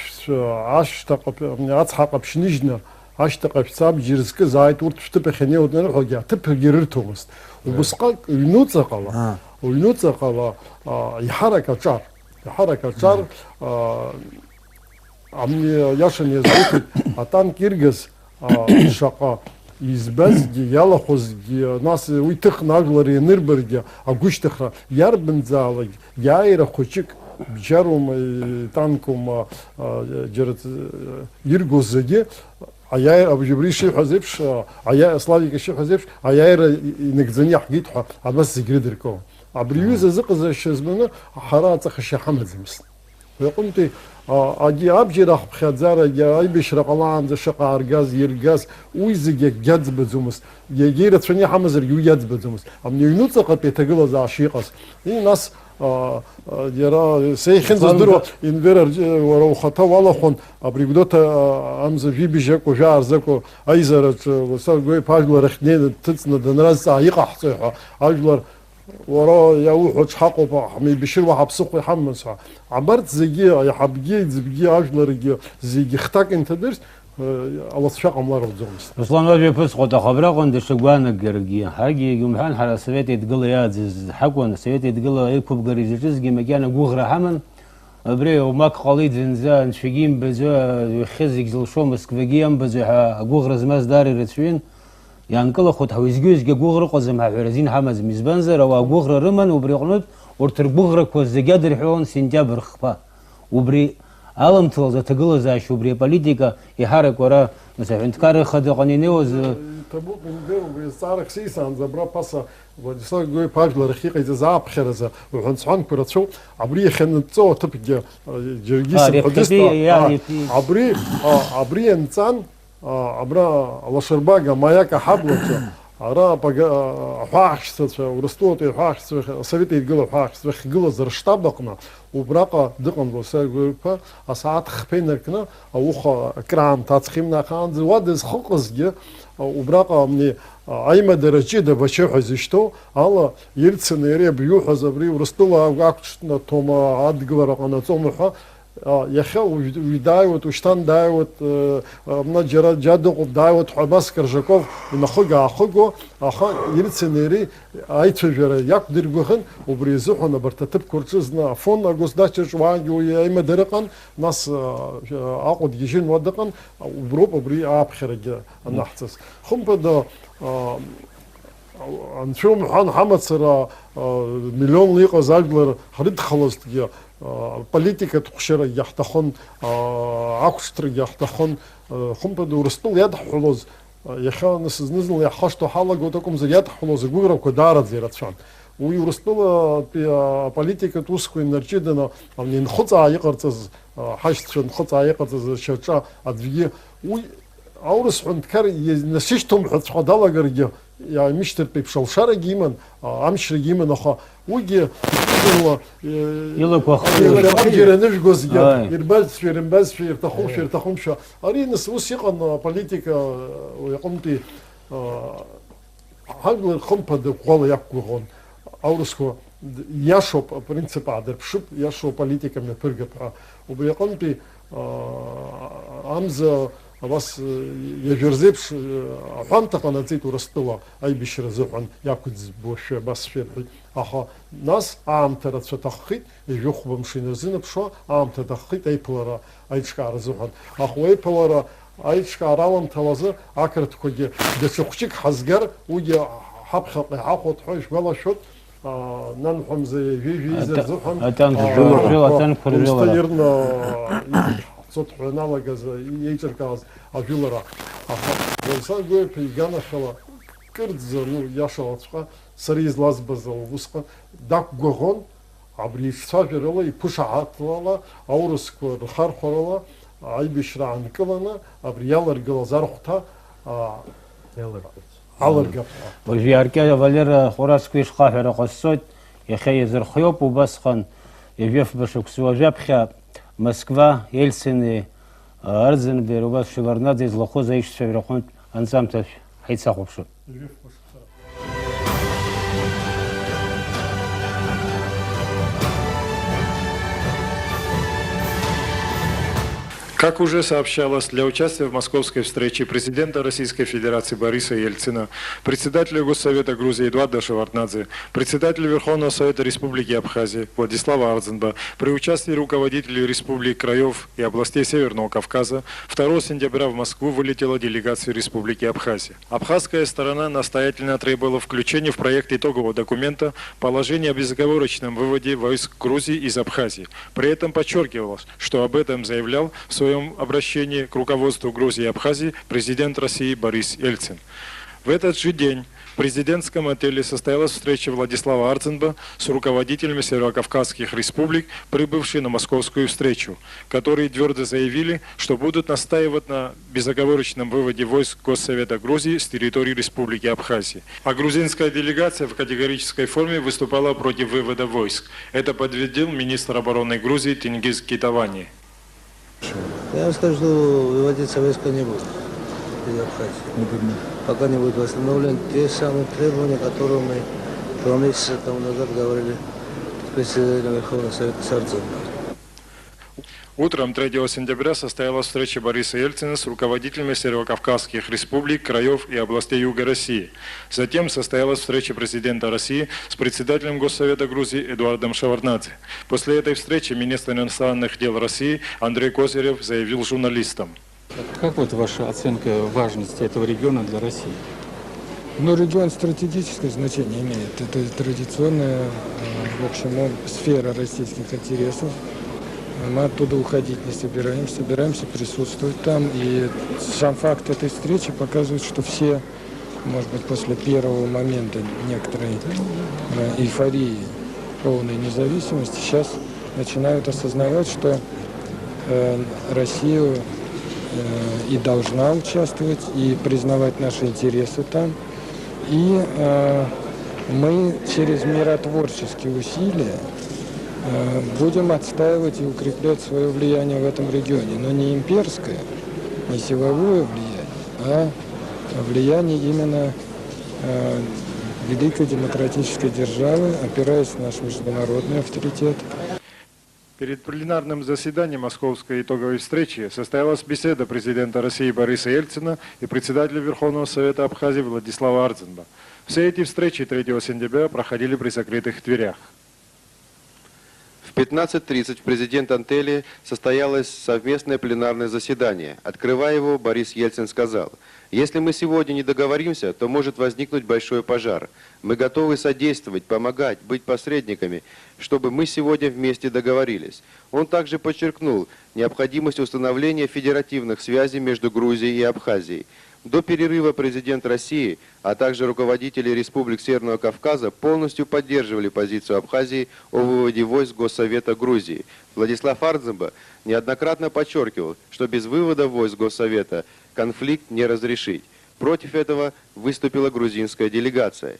عش تقب عصحق بشنجنا عش تقب ساب جرسك زايد ورد شتبه خنيه ودنا حاجة تبه جررتهمست وبسقى ينوتسق الله وينوتسق الله يحرك الشار عمي ياشن يزوت атан киргиз шаqa избазги ялахозги нас уйтыхнаглари нырберги агуштыхра ярбензалыг яйра хочик бжарум танкум жерет иргозги аяй абжибриши хазепш аяй славик ши хазепш аяйра нигзани хгит абас зигридерко абриюз зыкыза шезмена харат хши хамазмс وقمت أجي أبجي راح بخزارة جاي بشرق الله عند شقة أرجاز يرجاز ويزج جذ بزومس يجير تفني حمزر يجذ بزومس أم ينوت قط بيتقول ذا عشيقس إيه ناس يرى سيخن زدرو إنفير ورا خطا والله خون أبريبدوت أمز في بيجك وجار زكو أيزرت وصار جوي باجلر خنين تتصن دنراز عيقة حصيحة أجلر ورا يوحد حقه حمي بشير وحب سوق يحمل ساعة عبرت زيجي يا حبجي زبجي أجلر زيجي اختك أنت درس الله شاق عمر الزومس. أصلاً ما بيفس قط خبره عند شجوان الجرجي حاجي يوم حان حلا سويت يتقول يا زز حقون سويت يتقول يكوب جريزيز جي مكان جوغرة حمن أبري وماك قليد زنزان شجيم بزو خزق زل شو مسكفجيم بزو جوغرة زماز داري رتشين يعني كل خد حويزجوز جوغرة قزم حرزين حمز مزبنزر أو جوغرة رمن وبريقنود ورتر جوغرة كوز زجادر حون سنجابر خفا وبري عالم تلزا تقول زاش وبري بوليتيكا يحرك ورا مثلا انت كاره خد قانوني وز تبوك من دير وصارك سيسان زبرا باسا وديسا جوي باجل رخيق إذا زعب خرزة وحنصحن كرتشو عبري خنتصو تبقى جرجيس يعني عبري إنسان عبرا على شرباجة ماياك حبلة عرا بقى حاحشت ورستوت حاحشت سويت يقولوا حاحشت خجلة زر شطبقنا وبراقة دقن بوسا جروبا أساعات خبينركنا أو خا كرام تاتخيمنا خان زوادز خقزجة وبراقة مني أيما درجة ده بشوف زيشتو الله يرتسنيري بيوح زبري ورستولا وقعدنا توما عاد جبرقنا تومها يخو ودايوت وشتان دايوت من جرا جادو دايوت حباس كرجكوف نخوجا خوجو أخا يرتسنيري أيتجرا يك درجوهن وبريزوحنا برتتب كورتزنا فون أجوز داشر واجو يا إما درقن ناس عقد يجين ودقن وبروب وبري عاب خرج النحتس خم بدا نشوف حان حمد سرا مليون ليقة زاجلر هرد خلص تجا политика تخشر يحتخن عكستر يحتخن خم بدو رستول يد حلوز يخان نزل يحشتو حالا قوتكم زي يد حلوز جورا كدارت زيرت شان ويرستول политика توسكو نرجدنا أمني نخطع يقرتز حشت شن نخطع يقرتز شرطة أدوية وي أورس عند كار نسيشتم حد حدالا جرجة Миштер Пепшалшара Гиман, Амшра Гиман, аха, уги, Гераныш Гозья, Ирбазфер, Тахумша. Аринас Усиқан политика, Якомти, Хаглер Хомпа, Куала Якугон, Ауруско, Яшоп, принципа, Дерпшуп, Яшо политиками Пыргапа, Убиякомти, Амза, вас яжерзепш апамтака на циту растыла айбишер зуан якудз боше басферли аха нас амтара цатахит жохбам шинозина пшо амта дахит айплара айчкар зуан аха айплара айчкаралам талазы акырткоге дечухчик хазгар уги хапхат ахот хош вала шот нан хамзе визер зуан атан жила атан куржила Сотхуэнала газа, Ейчерказ, Авилара, Асан Гуэ Пейгана Хала, Кырдза, ну, Яшалацха, Сариз Лазбазал, Вуска, Дак Гогон, Аблишца Верела и Пуша Атлала, Ауруску Хархорала, Айбишра Анкалана, Абриялар Галазархта, Аларгапа. Вальвиарке Валера Хораску Шхафера Косот, Яхей Зерхёп, Убасхан, Евеф Башуксуажапхя, Москва, Ельцин и Арзенберг, у вас Шеварнадзе из Лохоза ищется верхом ансамбль Хайцаховшу. Как уже сообщалось, для участия в московской встрече президента Российской Федерации Бориса Ельцина, председателя Госсовета Грузии Эдуарда Шеварднадзе, председателя Верховного Совета Республики Абхазия Владислава Арзенба, при участии руководителей республик, краев и областей Северного Кавказа 2 сентября в Москву вылетела делегация Республики Абхазия. Абхазская сторона настоятельно требовала включения в проект итогового документа положения о безоговорочном выводе войск Грузии из Абхазии. При этом подчеркивалось, что об этом заявлял в своем обращении к руководству Грузии и Абхазии президент России Борис Ельцин. В этот же день в президентском отеле состоялась встреча Владислава Арзенба с руководителями северокавказских республик, прибывшие на московскую встречу, которые твердо заявили, что будут настаивать на безоговорочном выводе войск Госсовета Грузии с территории Республики Абхазия. А грузинская делегация в категорической форме выступала против вывода войск. Это подтвердил министр обороны Грузии Тенгиз Китавани. Я вам скажу, что выводиться войска не будет из Абхазии. Пока не будет восстановлены те самые требования, которые мы 2 месяца тому назад говорили с председателем Верховного Совета Сарцевым. Утром 3 сентября состоялась встреча Бориса Ельцина с руководителями северокавказских республик, краев и областей Юга России. Затем состоялась встреча президента России с председателем Госсовета Грузии Эдуардом Шеварднадзе. После этой встречи министр иностранных дел России Андрей Козырев заявил журналистам. Как вот ваша оценка важности этого региона для России? Ну, регион стратегическое значение имеет. Это традиционная, в общем, сфера российских интересов. Мы оттуда уходить не собираемся присутствовать там. И сам факт этой встречи показывает, что все, может быть, после первого момента некоторой эйфории полной независимости, сейчас начинают осознавать, что Россия и должна участвовать, и признавать наши интересы там. И мы через миротворческие усилия будем отстаивать и укреплять свое влияние в этом регионе. Но не имперское, не силовое влияние, а влияние именно великой демократической державы, опираясь на наш международный авторитет. Перед пленарным заседанием Московской итоговой встречи состоялась беседа президента России Бориса Ельцина и председателя Верховного Совета Абхазии Владислава Арзенба. Все эти встречи 3 сентября проходили при закрытых дверях. В 15:30 в президент-антеле состоялось совместное пленарное заседание. Открывая его, Борис Ельцин сказал: «Если мы сегодня не договоримся, то может возникнуть большой пожар. Мы готовы содействовать, помогать, быть посредниками, чтобы мы сегодня вместе договорились». Он также подчеркнул необходимость установления федеративных связей между Грузией и Абхазией. До перерыва президент России, а также руководители республик Северного Кавказа полностью поддерживали позицию Абхазии о выводе войск Госсовета Грузии. Владислав Арзенба неоднократно подчеркивал, что без вывода войск Госсовета конфликт не разрешить. Против этого выступила грузинская делегация.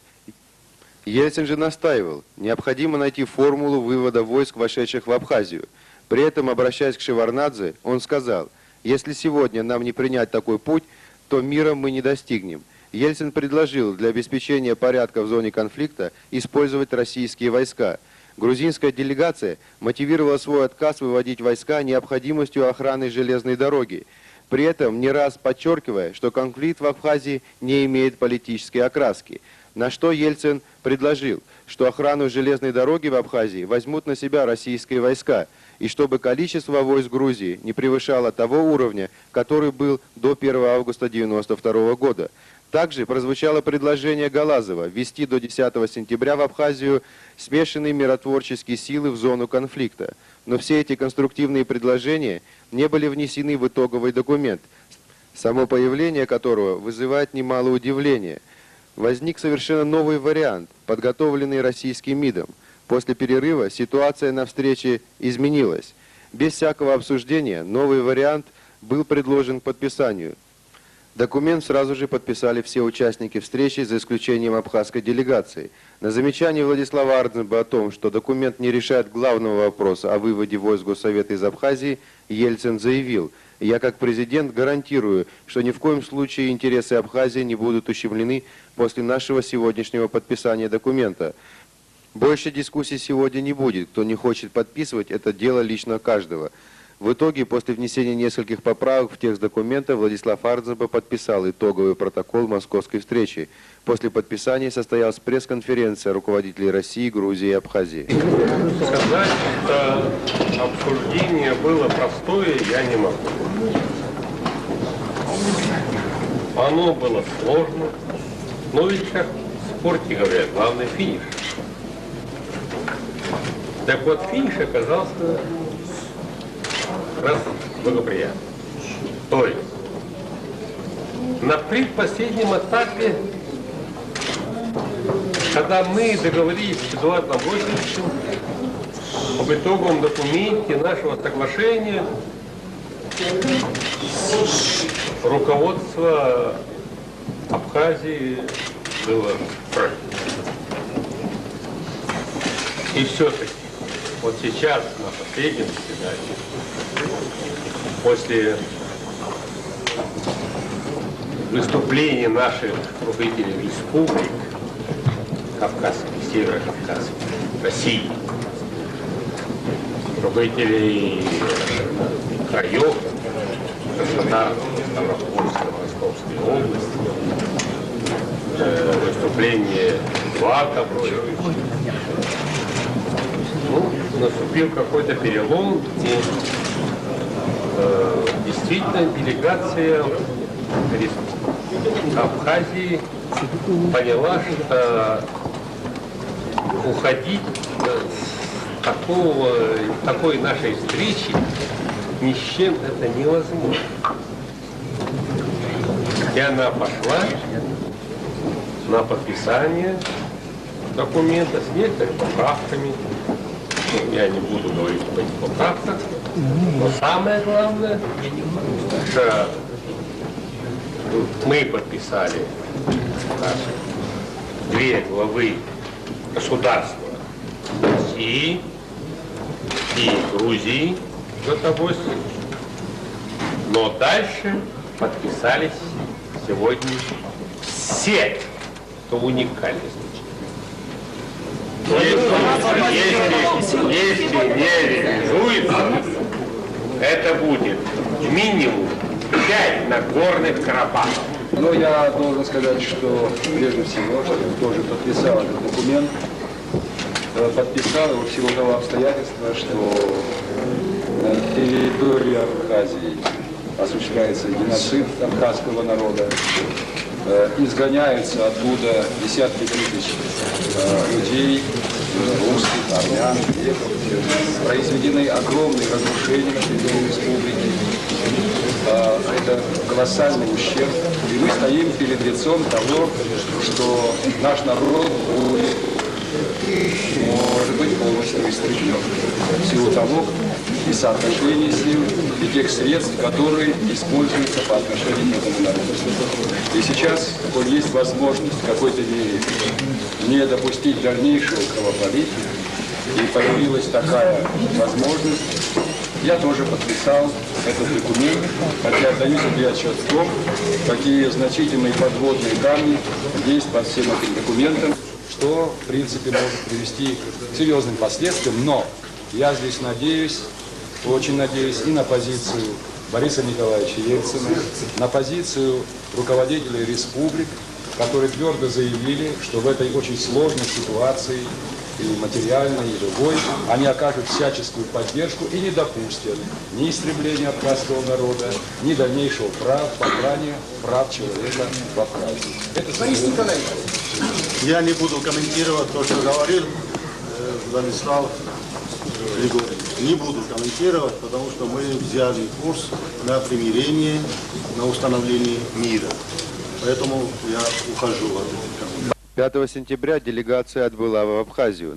Ельцин же настаивал, необходимо найти формулу вывода войск, вошедших в Абхазию. При этом, обращаясь к Шеварднадзе, он сказал: «Если сегодня нам не принять такой путь, то мира мы не достигнем». Ельцин предложил для обеспечения порядка в зоне конфликта использовать российские войска. Грузинская делегация мотивировала свой отказ выводить войска необходимостью охраны железной дороги, при этом не раз подчеркивая, что конфликт в Абхазии не имеет политической окраски. На что Ельцин предложил, что охрану железной дороги в Абхазии возьмут на себя российские войска, и чтобы количество войск Грузии не превышало того уровня, который был до 1 августа 1992 года. Также прозвучало предложение Галазова ввести до 10 сентября в Абхазию смешанные миротворческие силы в зону конфликта. Но все эти конструктивные предложения не были внесены в итоговый документ, само появление которого вызывает немало удивления. Возник совершенно новый вариант, подготовленный российским МИДом. После перерыва ситуация на встрече изменилась. Без всякого обсуждения новый вариант был предложен к подписанию. Документ сразу же подписали все участники встречи, за исключением абхазской делегации. На замечание Владислава Ардзеба о том, что документ не решает главного вопроса о выводе войск Госсовета из Абхазии, Ельцин заявил: «Я как президент гарантирую, что ни в коем случае интересы Абхазии не будут ущемлены после нашего сегодняшнего подписания документа. Больше дискуссий сегодня не будет. Кто не хочет подписывать, это дело лично каждого». В итоге, после внесения нескольких поправок в текст документа, Владислав Ардзеба подписал итоговый протокол московской встречи. После подписания состоялась пресс-конференция руководителей России, Грузии и Абхазии. Сказать, что обсуждение было простое, я не могу. Оно было сложно, но ведь, как в спорте говорят, главный финиш. Так вот, финиш оказался раз благоприятно. То есть на предпоследнем этапе, когда мы договорились с Эдуардом Войсковичем об итоговом документе нашего соглашения, руководство Абхазии было против. И все-таки вот сейчас на последнем заседании, после выступления наших руководителей республик Кавказских, Северо-Кавказских, России, руководителей краев, Краснодар, Ставропольской, Московской области, выступление Эдуарда Войсковича, наступил какой-то перелом, и действительно делегация Абхазии поняла, что уходить с такой нашей встречи ни с чем это невозможно. И она пошла на подписание документа с некоторыми поправками. Я не буду говорить об этих поправках, но самое главное, что мы подписали наши две главы государства России и Грузии за тобой, но дальше подписались сегодня все, кто уникальный случай. Если не реализуется, это будет минимум 5 Нагорных Карабахов. Но я должен сказать, что прежде всего, что тоже подписал этот документ, подписал его в силу того обстоятельства, что на территории Абхазии осуществляется геноцид абхазского народа, изгоняются оттуда десятки тысяч людей, русских, армян, произведены огромные разрушения на территории республики. Это колоссальный ущерб. И мы стоим перед лицом того, что наш народ будет может быть полностью истреблен в силу того и соотношения сил, и тех средств, которые используются по отношению к этому народу. И сейчас, коль есть возможность в какой-то мере не допустить дальнейшего кровопролития, и появилась такая возможность, я тоже подписал этот документ, хотя отдаю себе отчет в том, какие значительные подводные камни есть под всем этим документом, что, в принципе, может привести к серьезным последствиям. Но я здесь надеюсь, очень надеюсь и на позицию Бориса Николаевича Ельцина, на позицию руководителей республик, которые твердо заявили, что в этой очень сложной ситуации, и материальной, и другой, они окажут всяческую поддержку и не допустят ни истребления абхазского народа, ни дальнейшего попрания прав человека в Абхазии. Борис Николаевич, я не буду комментировать то, что говорил Владислав Григорьевич. Не буду комментировать, потому что мы взяли курс на примирение, на установление мира. Поэтому я ухожу от этого. 5 сентября делегация отбыла в Абхазию.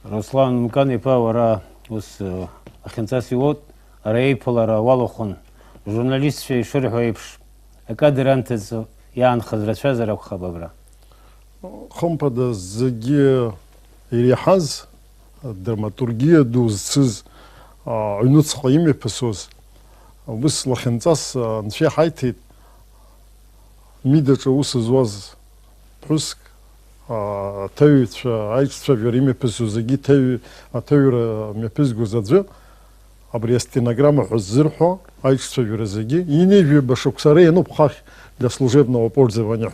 Руслан Мкан ипа ус ахинцасиот рейполара валохон журналист шурхоипш акадерантез ян хазрачазара хабабра Хомпада заге ирихаз драматургия дузсыз уйнуцхайме песос бис лахинцас нши хайтит мидача усзваз пуск тайч айчша вериме песозаги тайра мепезгу задзы абри стенограмма хуззирхо айчша верзаги ине башуксаре ну бхах для служебного пользования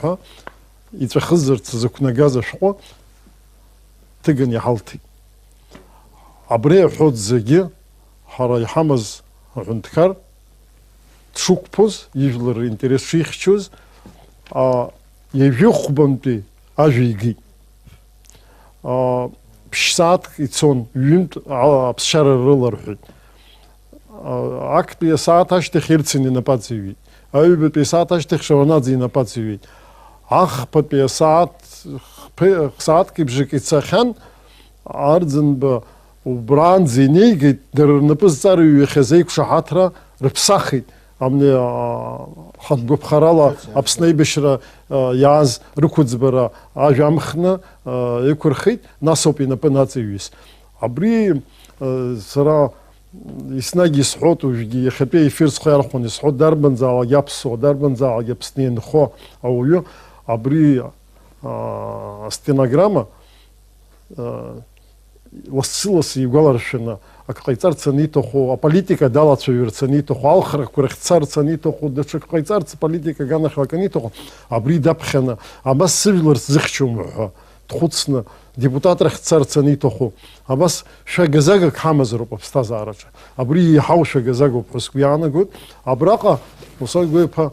и цхзерц закунагаза шхо тыган яхалти абре худзаги харай хамаз гунткар тшукпуз ижлер интерес шихчуз евюхбанти ажиги пшсат ицон юнт абшара рылар акт писаташте хирцини напациви айбе писаташте шаванадзи напациви ах писат кибжикицахан арзенба وبران زينيجي در نبزار يخزيك شحاترا ربساخي عملي حد بخرالا أبسني بشرا ياز ركوز برا أجامخنا يكور خيت ناسوبي نبناتيويس عبري سرا يسناجي صحوت وجي يخبي يفيرس خيارخون صحوت دربن زاوا يابسو دربن زاوا يابسنين خو أو يو عبري стенограмма ласцилас и галаршина а кайцар цанито хо а политика дала цвер цанито хо алхра курехцар цанито хо да кайцар политика гана хваканито хо абри дапхена а бас сивлер зихчум тхуцна депутат рехцар цанито хо а бас шагазага камазро попстазарача абри хауша газаго поскуяна гуд абрака посагуепа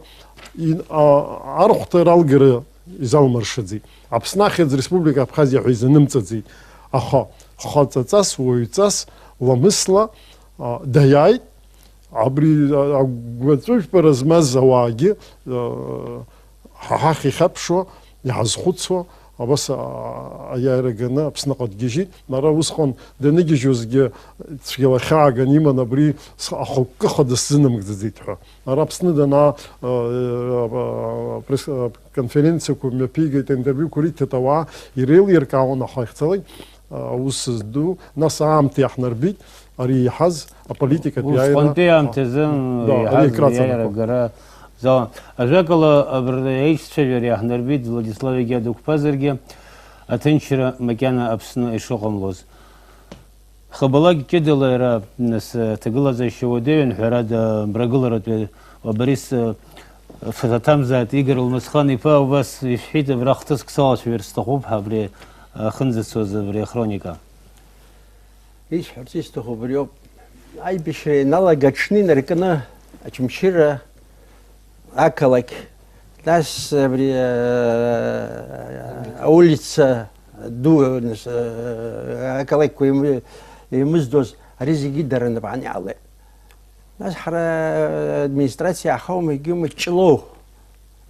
ин архтералгер изалмаршидзи абснахез республика Абхазия хуизенымцадзи аха خاطتاس ويتاس ومثلا داياي عبري غوتوش برزمز واجي حاخي خبشو يعزخوتسو بس يارجنا بسنقد جيجي مرة وسخن دنيجي جوزجي تشيلا خاغا نيما نبري اخو كخد السنم جديدها مرة بسندنا بريس конференция كوم بيجي انترفيو كوريت توا يريل يركاونا خايختلي وسدو ناس عامتي احنا ربيت اري حز البوليتيكا تاعنا وسقنتي امتزن يا زون اجاكلا بريش شجري احنا ربيت владислав гядук пазерге атенчера макяна абсна ишогомлоз خبلاج كده لا ناس تقول زي شودين حراد برجلرت وبريس فتام ذات يقر المسخاني فا بس يشحيت براختس كساش ويرستخوب حبري خنز سوز بري خرونيكا ايش حرتيش تخو بريو اي بشي نالا قاتشني نركنا اتمشير اكلك لاس بري اوليتسا دو اكلك يمزدوز ريزي جدا نبعني عليه Нас хара администрация ахом игим чило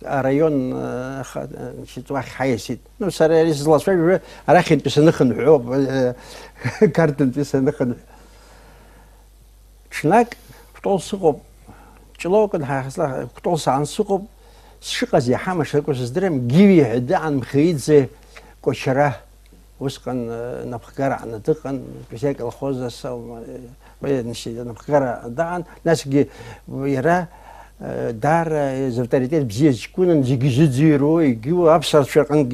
район значит вах хайсит. Ну сара злосвежу арахин писаныхын хоб картын писаныхын. Чнак ктолсугоп чило кан хасла ктолсан сугоп шикази хамашко сдрем гиви хдан мхидзе кочара وسكن نبخر عن دقن بشكل الخوز سو نشي نبخر دان ناس يرى دار زوتاريتات بزيج كون نجي زيرو يجيو ابصر شقن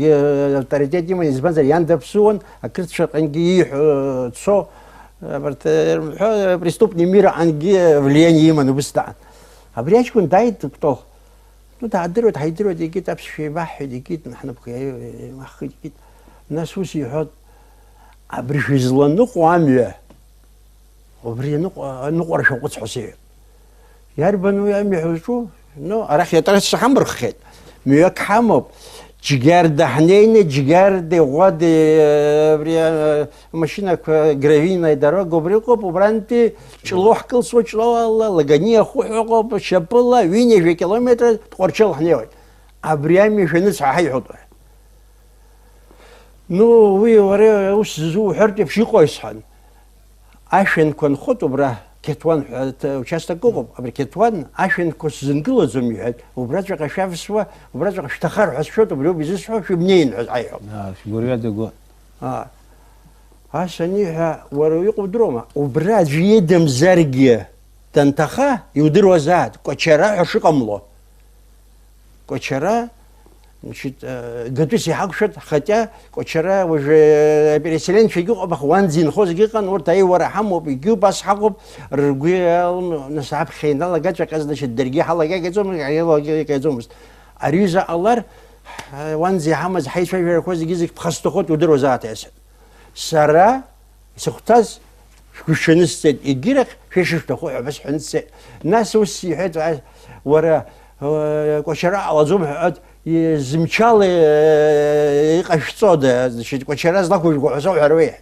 زوتاريتات ديما يزبان زي يندبسون اكرت شقن جي تصو برت преступный мир анги влияние именно بستان ابرياش كون دايت تو ну تعدروا تحيدروا دي كتاب شي واحد يجيت نحن بخير ما خيت الناس وش يحط عبرش يزلن نقوامية وبري نقور شو قص حسين يربنو يا ميحوشو نو أراخ يترس حمر خيت ميك حمب جيجار دحنين جيجار دي غاد بري ماشينا جرافينا دراجو بريكو ببرانتي شلوح كل صوت شلو الله لقنيه خوحقو شبلا ويني في كيلومتر تقرشل حنيوي عبريامي شنو صحيح يحطه Ну, вы говорите, уж зу херти в шикойсан. Ашен кон хотубра кетван участок губ, а кетван ашен кос зингило зумиет. Убрать же кашавсва, убрать же штахар хасшот, убрю бизнес шибнейн айо. Да, шгуряды го. Ашаниха воруйку дрома. Убрать же едем зарге тантаха и удырвазат. Кочара шикамло. Кочара значит, готовься хакшот, хотя кочера уже переселен фигу обхван зин хозгикан ورتاي ورحم وبيجو بس حقب رجال نسحب خينا لقى جاكز значит درجي حلا جاكزوم جاكزوم اريزا الله وانزي حمز حي شوي خوز جيزك بخستخوت ودرو ذات اس سرا سختاز كشنست يجيرك فيش تخو بس حنس ناس وسيحت ورا كشرا على زوم замечал и что да, значит, кочера знакомый госо хервей.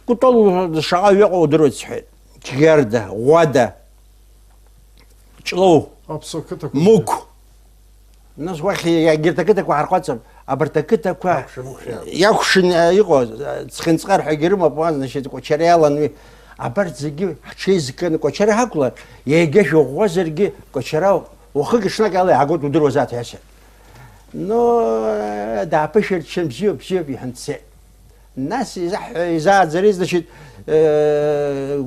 Кутол шага яго удырыц. Чигерда, вада. Члоу. Мук. Нас вахи я гертакета ко харқатсам, абартакета ко яхшин иго цхинцгар хагирма бан, значит, кочерялан абартзиги чизкан кочера хакла. Егеш огозерги кочера وخيك قال لي عقود ودرو ذات هسه نو دا بشر شمسيو بشيو يحنتسي الناس يزاد زريز دشت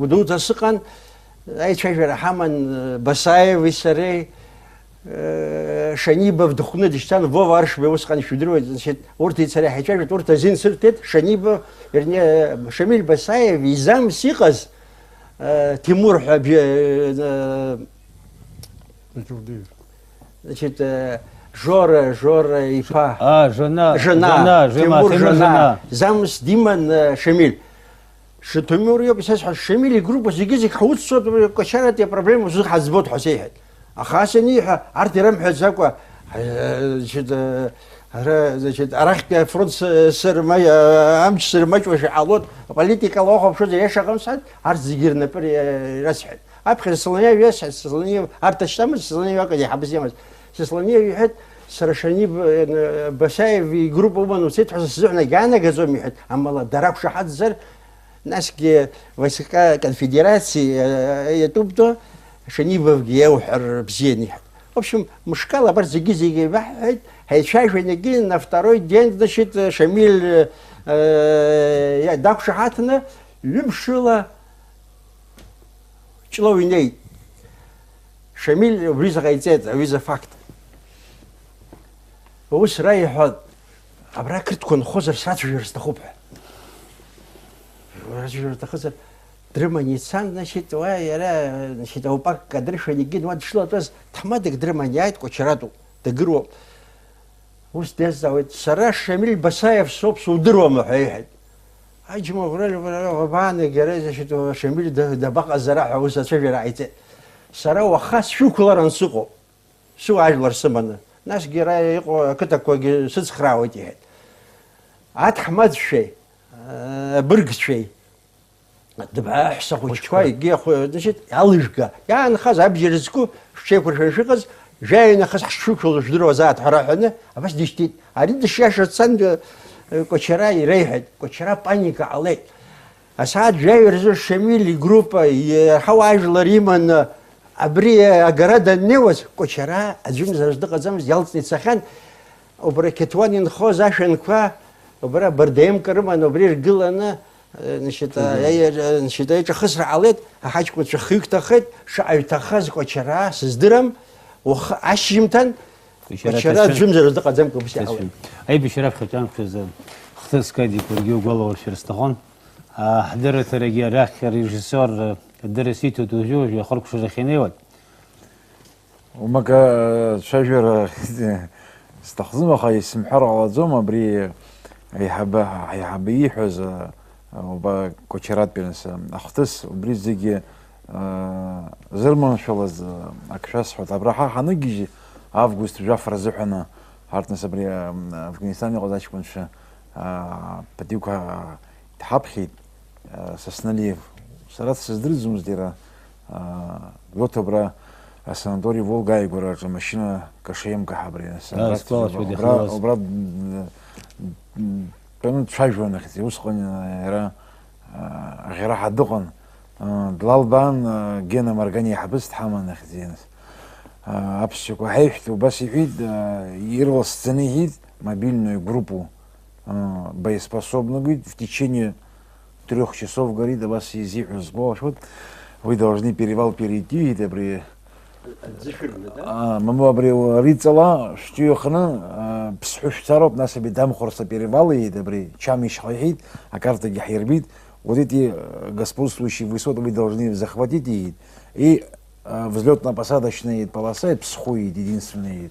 ودوت السقن اي شجره حمن بصايف يسري شنيبه بدخونه دشتان فو ورش بوسقن شدرو دشت ورتي يسري حاجه ورت زين سرتت شنيبه يعني شميل بصايف يزام سيقز تيمور значит, Жора и Фа. Жена. Тимур жена. Замс Диман Шамиль. Что Тимур я писал, что Шамиль и группа зигизик хаут сот кошарат я проблему с хазбот хасейхат. А хасани арти рамх заква. Значит, арахка фронт сырмай, амч сырмай ваш алот. Политика лохов что я шагамсат, арт зигир например расхат. أبخر السلانية وياس السلانية أرتشتمس السلانية وقد يحبس يمس السلانية يحد سرشاني بساي في جروب أمم وسيت حس الزحنا جانا جزوم يحد أما الله درب شحات زر ناس كي ويسكا كونفدراسي يتوبتو شاني بفجيا وحر بزين يحد وبشم مشكلة برز جيزي واحد هي شايف إن جينا نفترض دين دشيت شميل داك شحاتنا يمشلا Человек Шамиль виза гайцет, виза факт. وش رايح أبراكرت كون خزر سات جير استخوبه. رجل تخزر درما نيسان نشيت ويا نشيت أو باك قدرش نيجي واد شلون بس تحمدك درما نيات كوشراتو تجرو. وش دزاوت سراش شميل بسايف صوب صدروا محيحد. أجمع غرال بان جريزة شتو شميل ده بقى الزراعة وسا شجرة عيته سرا وخاص شو كلار نسقو شو عجل رسمنا ناس جراي يقو كتكو سدس خراوتي هاد عاد حمد شيء برق شيء دبعة حسق وشكواي جي أخو دشت علجك يعني خاز أبجي رزقه شيء شغز جاينا خاز حشوك شو جدروا زات حراحنا بس دشتي أريد الشاشة سند كشراي ريحت كشرا بانيكا عليك أسعد جاي رزق شميل جروبا حواج لريمان أبري أجراد النوز كشرا أجمع زرزدق زمز يلتني سخن وبرا كتواني نخوز عشان كوا وبرا برديم كرمان وبرا رجلنا نشتا خسر عليك حاج كنت شخيك تخد شعر تخز كشرا سزدرم وعشيمتن كشرا جمع زرزدق زمكم بس أي بشرف ختام كذا خص كادي كورجيو قالوا الشرستخان حضرت رجال راك ريجيسور درسيتو توجوج يخرج شو رخينيوت وما كا شجر استخدمه خاي سمحر على زوما بري يحب يحوز وبا كوتشرات بينس اختص وبري زيجي زرمان شولز اكشاس حوت ابراها حنجي август جعفر زحنا هارتنا سبري افغانستان غزاش كونش بديوكا تحبخي سسنالي سرات سزدرزمز ديرا غوتبرا سандори волга игора машина кашем кахабри обрат пен чайжона хизи усхон ера غير حدقن دلالبان جينا مرغني حبست حمان خزينس ابشكو حيحتو بس يعيد يروى сценит мобильную группу боеспособную в течение 3 часов говорит, да вас изъявил вот вы должны перевал перейти, это при мама при рицала, что яхна психуштароб на себе дам хорса перевалы, это при чами шахид, а карта гахирбит, вот эти господствующие высоты вы должны захватить и взлетно-посадочные полоса, это психоид единственный,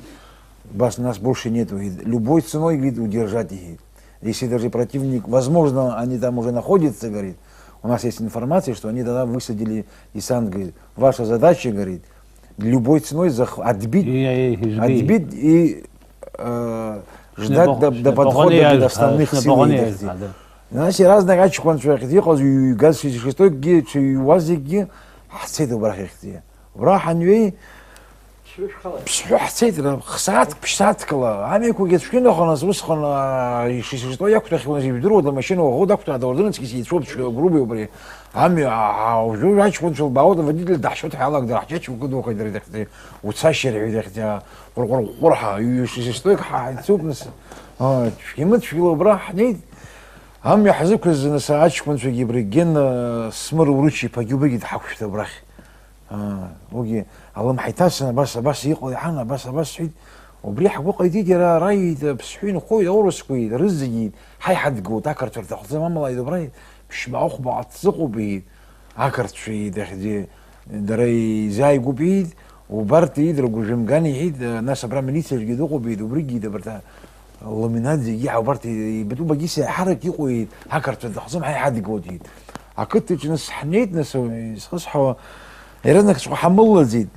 вас нас больше нету, любой ценой вид удержать их. Если даже противник, возможно, они там уже находятся, говорит, у нас есть информация, что они тогда высадили десант, говорит, ваша задача, говорит, любой ценой отбить и ждать до подхода до основных сил. Значит, разные качества, кончуют, и газ 66 ги, и УАЗики, حسيت براحتي وراح عنوي حسيت خسات بشات كلا عمي كو جت شكون خلاص وسخن شو ياكل اخي وانا جيب درو الماشين وهو دكتور هذا وردنس كي شوب جروبي وبري عمي وجو عايش كنت في الباود وديت الدحشوت حالك ده حكيت وكدو كدري دختي وتساشر عيد دختي قرحه يشتوك حسوب نس شيمت شيلو براح نيد عمي حزبك زين ساعات كنت في جبرجين سمر ورشي فجوبي يضحكوا براخ وجي الله ما حيتاسنا بس يقضي حنا بس حيد وبريح بقى يدي راه رايد بسحين خويا اورس كويد رزقي حي حد قو تاكر ترتاح زي ما الله يدبري مش معوخ بعض تسقوا بيد هاكرت شي دخدي دري زاي بيد وبرت يدرقوا جمقاني يحيد ناس برا مليسه يدقوا بيد وبريجي دبرتها الله من هذه يجي عبرت بدو بجيس حرك يقوي هاكرت تخصم حي حد قوديد عكت ناس حنيت ناس صحوا يرنك شو حمل زيد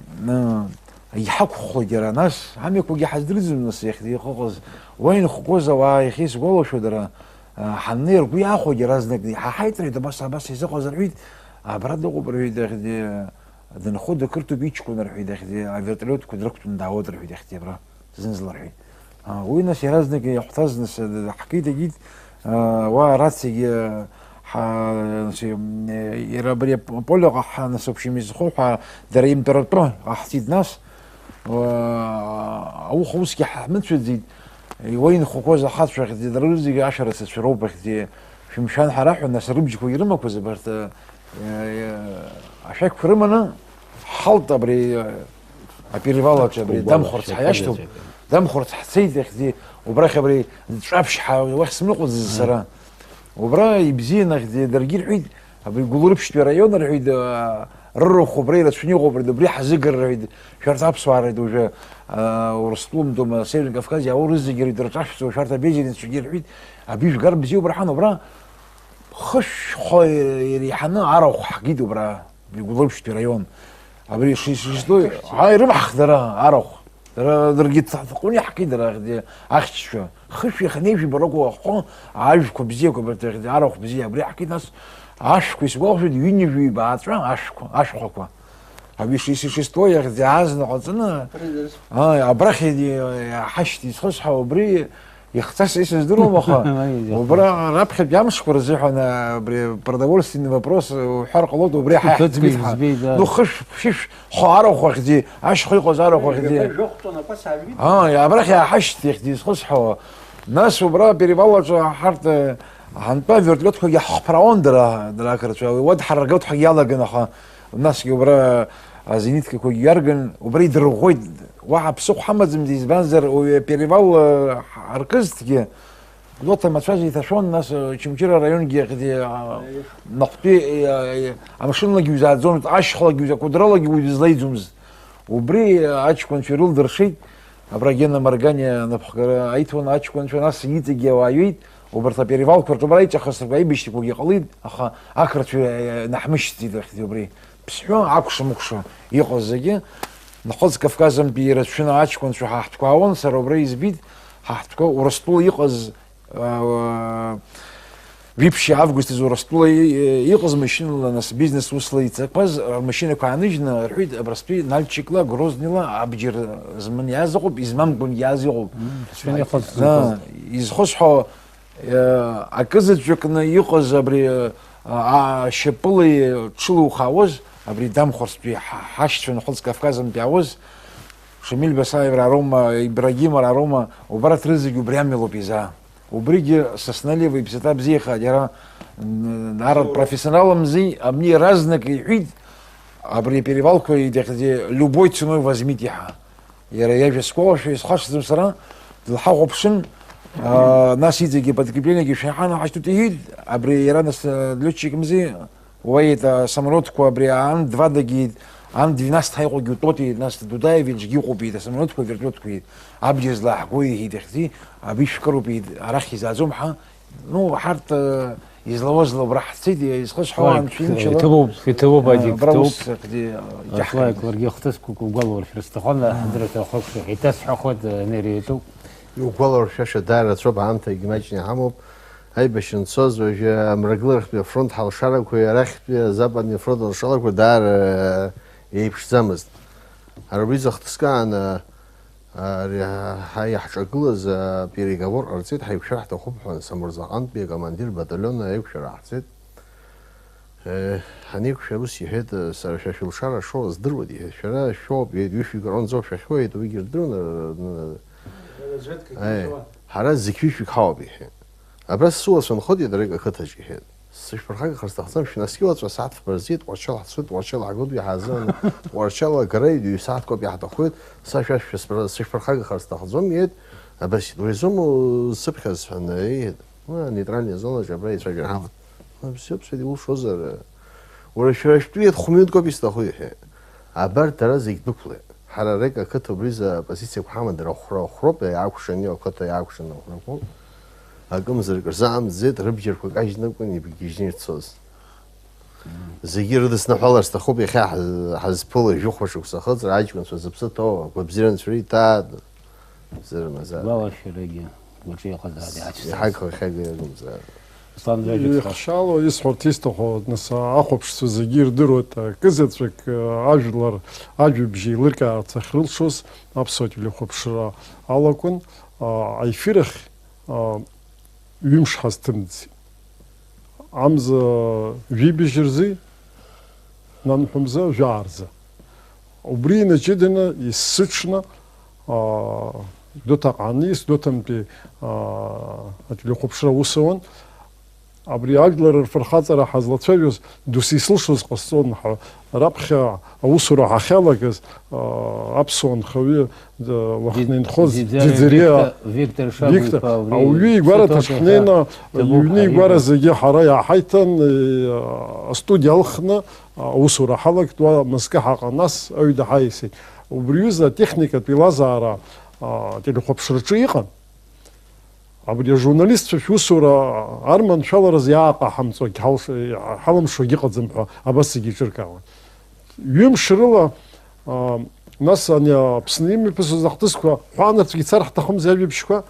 يحكوا خديرا ناس هم يكو يحزدرز الناس يخدي خوز وين خوزا وايخيس قولوا شو درا حنير كويا خديرا زنك حيتري بس يزقوا زرعيد برد قبريد يخدي دن خد كرتو بيتش كون رحيد يخدي عفرتلوت كدركت من دعوات رحيد يخدي برا تزنزل رحيد وين سيرازنك يحتاج ناس حكيت جيت وراسي يرابري بولو راح نسوبشي مزخوح دري امبراطور راح تزيد ناس او خوسكي حمد شو تزيد وين خوكوزا حاط شو خدي دروزي 10 شروب خدي في مشان حراح الناس ربجكو يرمكو زبرت عشاك فرمنا حلطه بري ابيريفالا بري دم خرط حياشتو دم خرط حسيت خدي وبرا خبري تشابشحه ويحسم نقص السران وبرا يبزينا خدي درجي الحيد بيقولوا بشتي رايون الحيد ررو خبريره شنو خبر دبري حزقر الحيد شرط ابصار دوجا ورسطوم دوما سيرن كافكازيا ورز جري درتاش شرط بيجي شجي الحيد ابيش قرب بزيو برحان وبرا خش خوي ريحنا عرق حقيدو برا بيقولوا بشتي رايون ابري شي هاي رمح درا عرق درجيت تقولي حكي درا غدي اخت شو خش يخني في بروكو خو عايشكو بزيكو برتغدي عرق بزي ابري حكي ناس ашәқәа исгәалашәоит ҩынҩажәаҩ бааҵәа ашәқәақәа. Абишисишистуа иаӷьазны ҟаҵаны абрахь иаҳашьҭ изхысҳәо убри ихцас исыздыруам, аха убра раԥхьатәи амшқәа рзыҳәан абри продовольственный вопрос уҳәар ҟалоит, убри ҳаиҳӡбеит ҳәа. Ну хышә арахә ахьӡи, ашьха иҟаз арахә ахьӡи. Абрахь иааҳашьҭ ихьӡи изхысҳәо. Нас убра перевал аҿы ҳарҭ ҳантәа вертолиотқәагьы ҳхԥраауан дара ақырҭцәа. Уа дҳаракылт ҳәа иалаган, аха насгьы убра азениткақәагьы иарган, убра идырӷәӷәеит. Уаҳа ԥсыхәа ҳамаӡамзи, избанзар перевал ҳаркызҭгьы лота амацәаз иҭашәон, нас Очамчыра араионгьы наҟтәи амашьыналагьы ҩзааӡомызт, ашьхалагьы, акәыдралагьы уаҩ дызлеиӡомызт. Убри аҷкәынцәа ирылдыршеит, абра Гена Марганиа напхгара аиҭон аҷкәынцәа, нас иҵегьы ауааҩит. Убарҭ аперевалқәа рҿы убра иҵахысыркәа аибашьҭақәагьы ҟалеит, аха ақырҭцәа наҳмышьҭит ахьӡ убри. Ԥсҳәы акәша-мыкәша иҟаз зегьы. Нахăț Кавказантәи ирацәаны аҷкәынцәа ҳаҳҭқәа аауан, сара убра избит ҳаҳҭқәа Урыстәыла иҟаз виԥшьа август изы Урыстәыла иҟаз машьынала, нас бизнес усла иҵақәаз рмашьынақәа ааныжьны рҳәеит, абрастәи Нальчикла, Грознила абџьар зманы иааз ыҟоуп, измамкәан иааз иҟоуп. Изхысҳәо акызаҵәыкны иҟаз абри ашьапыла ҽыла ухаауаз, абри дамхәарстәи ҳашьцәа Нахăț Кавказантәи аауаз, Шамиль Басаевра ароума, Ибрагимра ароума, убарҭ рызегьы убри амилоуп изаа. Убригьы Сосналева иԥсаҭа бзиаха, иара аратә профессионаламзи, амни разнак иҳәит, абри перевалқәа любой ценой возьмите ҳәа. Иара иажәа сгәалашәо исхашҭӡом сара, дылҳахәаԥшын, нас иҵегьы подкреплениагьы шәаҳан ҳашьҭут иҳәит, абри иара нас летчикмзи уаит самолеткқәа абри Ан-2-дагьы, Ан-12 иҟоугьы утәоуит, нас Дудаевичгьы иҟоуп иҳәит, асамолеткқәа, вертолиотқәа иҳәит, абџьар злааҳго иҳәит ихьӡи, абишәкыроуп иҳәит, арахь изааӡом ҳәа. Ну, ҳарҭ излауазла убра ҳцеит, изхысҳәо анцәа иҭабуп адик, аслаик ларгьы хҭысқәак угәалауршәар сҭахын, ҳадрата хәыԥшәа иҭасҳәахоит нереиҭоуп. Иугәалауршәаша даара ацәоуп, аамҭа егьмаҷны иҳамоуп. Аибашьра нцоз уажәы Амрагыларахьтәи афронт ҳалшарақәеи арахьтәи азападни афронт алшарақәеи даара еиԥшӡамызт. Ара убри хҭысқаан ҳаиҳҿагылаз переговор ҟарҵеит, ҳаиқәшәар ҳҭахуп ҳәа Самырзаҟантәи акомандир баталион аиқәшәара ҳцеит. Ҳанеиқәшәа ус иҳәеит, сара шәа шәылшара шоуа здыруеит иҳәеит, шәара шәоуп, шәҩышәҩык ронӡоуп шәахьуеит, уигьы рдыруан. Ҳара зегь шәышәҩык ҳауп иҳәеит. Абра сыуацәа нхоит арек ақыҭаҿ иҳәеит. Сышәԥырхагахар сҭахӡам, шәнаскьылаҵәа сааҭ фбырзиеит, Тҟәарчал ҳцоит, Тҟәарчал ҳгылоуп иҳаазын, Тҟәарчал агареи ҩ-сааҭқәак иаҳҭахоит, са шәа сышәԥырхагахар сҭахӡом иҳәеит, абас уеизому сыԥхьаз сҳәан иҳәеит, нейтральниа зонаҿы абра ицәажәар ҳаман. Бзиоуп сҳәеит, иулшозар, уара шәара шәтәы хәмҩыкоуп исҭаху иҳәеит. Абарҭ дара зегь дәықәлеит. Ҳара арек ақыҭа убриза позициақәа ҳаман, дара хәра-хәроуп, иаакәшан ақыҭа иаакәшан ахәрақәоуп. Акымзарак рзаамҵзеит, рыбџьарқәа кажьнакәын ибгьежьны ирцоз. Зегьы рыдыснаҳәалар сҭахуп, иахьа ҳазԥыло жәохәа шықәса хыҵра, аҷкәынцәа зыԥсы ҭоу, агәабзиаранцәа иҭаад, зырмазар. Гәалашәарагьы уаҿы иҟазаап иаҳәшьцәа. Иҳақәа иахьага иагәымзаап. Ихшало исҳәарц исҭаху, нас ахәаԥшцәа зегьы ирдыруеит, акызаҵәык ажәлар ажәабжь еилыркаарц ахьрылшоз аԥсуа телехәаԥшра алакәын, аефирахь ҩымш ҳазҭымҵит. Амза жәибжь рзы, нанҳәымза жәаа рзы. Убри инаҷыданы исыҽны доҭаҟаны доҭамтәи ателехәаԥшра ус ауан. Абри ажәлар рфырхаҵара ҳазлацәажәоз дус исылшоз ҟасҵон, раԥхьа аусура ҳахьалагаз аԥсуа нхаҩы уахны инхоз Ӡиӡариа Виктор, ауаҩы игәараҭаҿ ҳнеины иҩны игәара зегьы ҳара иааҳаиҭан, астудиа алхны аусура ҳалагт, уа мызкы ҳаҟан, нас аҩ даҳаисит. Убри аҩыза атехникатә еилазаара ателехәаԥшраҿы иҟан. Абри ажурналистцәа шәусура арманшәалараз иааҟаҳамҵо ҳалымшо егьыҟаӡам ҳәа абасгьы иҿыркаауан. Ҩымш рыла нас ани Аԥсны имҩаԥысыз ахҭысқәа ҳәаанырцәгьы ицар ҳҭахымзи ажәабжьқәа,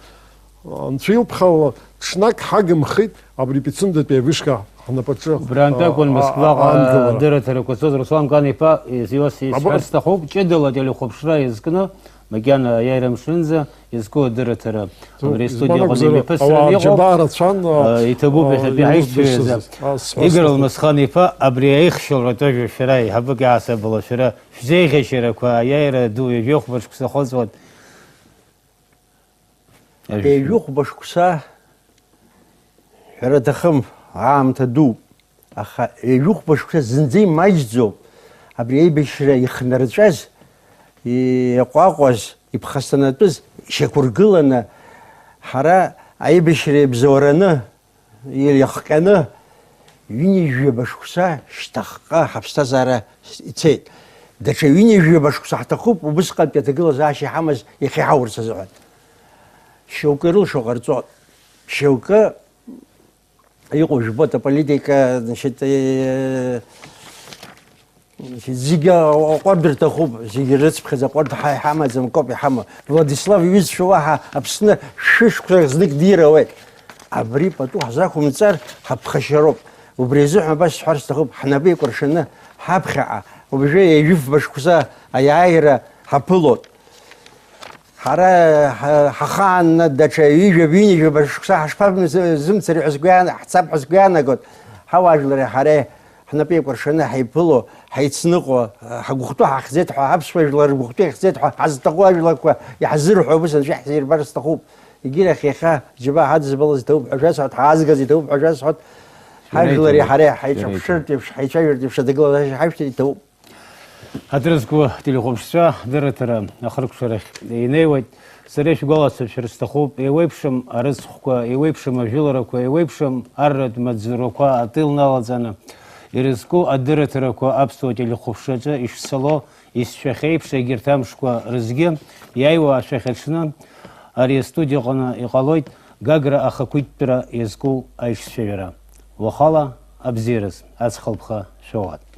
анцәа илԥхала ҽнак ҳагымхеит, абри Пицундатәи авышка Брантакон Москва директор Косоз Руслан Ганипа из Иосиф Шерстахов чедала делю хопшра изгна Магиана Яйрам Шинза изго директора Рестудия Гоними Песрани и табу бихайш Игорь Алмасханипа абриих шелратoj ширай хабки аса было шира зейге шираква Яйра ду йох башкса хозват يوخ بشكسا هردخم عام تدو أخا يوخ بشكسا زنزي ما يجزو أبري بشرا يخنرجاز يقاقوز يبخستناتوز شكورقلنا حرا أي بشرا بزورنا يليخكنا ويني جوي بشكسا شتخقا حبستا زارا تسيد داكشا ويني جوي بشكسا حتى خوب وبسقا بيتقل زاشي حمز يخي حاور سزغات شوكرل شغرزات شوكة يقول جبوتا политика значит زيجا قدر تخوب زيجا رزق خذ قدر حي حما زم كوبي حما فلاديسلاف يوز شواها أبسنا شش كرزنك ديرة وين عبري بتو حزاكم نصار حب خشروب وبريزح بس حرس تخوب حنبي كرشنا حب خاء وبيجي يجيف باش كذا أيعيرة حبلوت حرا حخان دشا يجي بيني باش كذا حشباب زم سريع حسقان حساب حسقان قلت حواج لري حرا حنا بيكرشنا حيبلو حيتسنقوا حقوقتو حخزيت حبس وجلر بوقتي خزيت عز تقواج لك يحزروا بس نجح يصير برس تخوب يجي لك يا خا جبا حد زبل توب حجاز حازق توب حجاز حط حاج لري حرا حيشرت حيشير شدقوا حيشتي توب هدرسكو تليخوبشا درتر أخرج شرخ ينوي سريش голос شرستخوب يويبشم أرزخكو يويبشم أجلركو يويبشم أرد متزركو أطيل نالزنا يرزكو الدرتركو أبسو تليخوبشا إيش سلو إيش شخيب شجرتامشكو رزقي يايوا شخلشنا أريستو ديقنا يقالويت جاجرا أخكويت برا يزكو أيش شجرة وخلا أبزيرز أسخلبخا شوات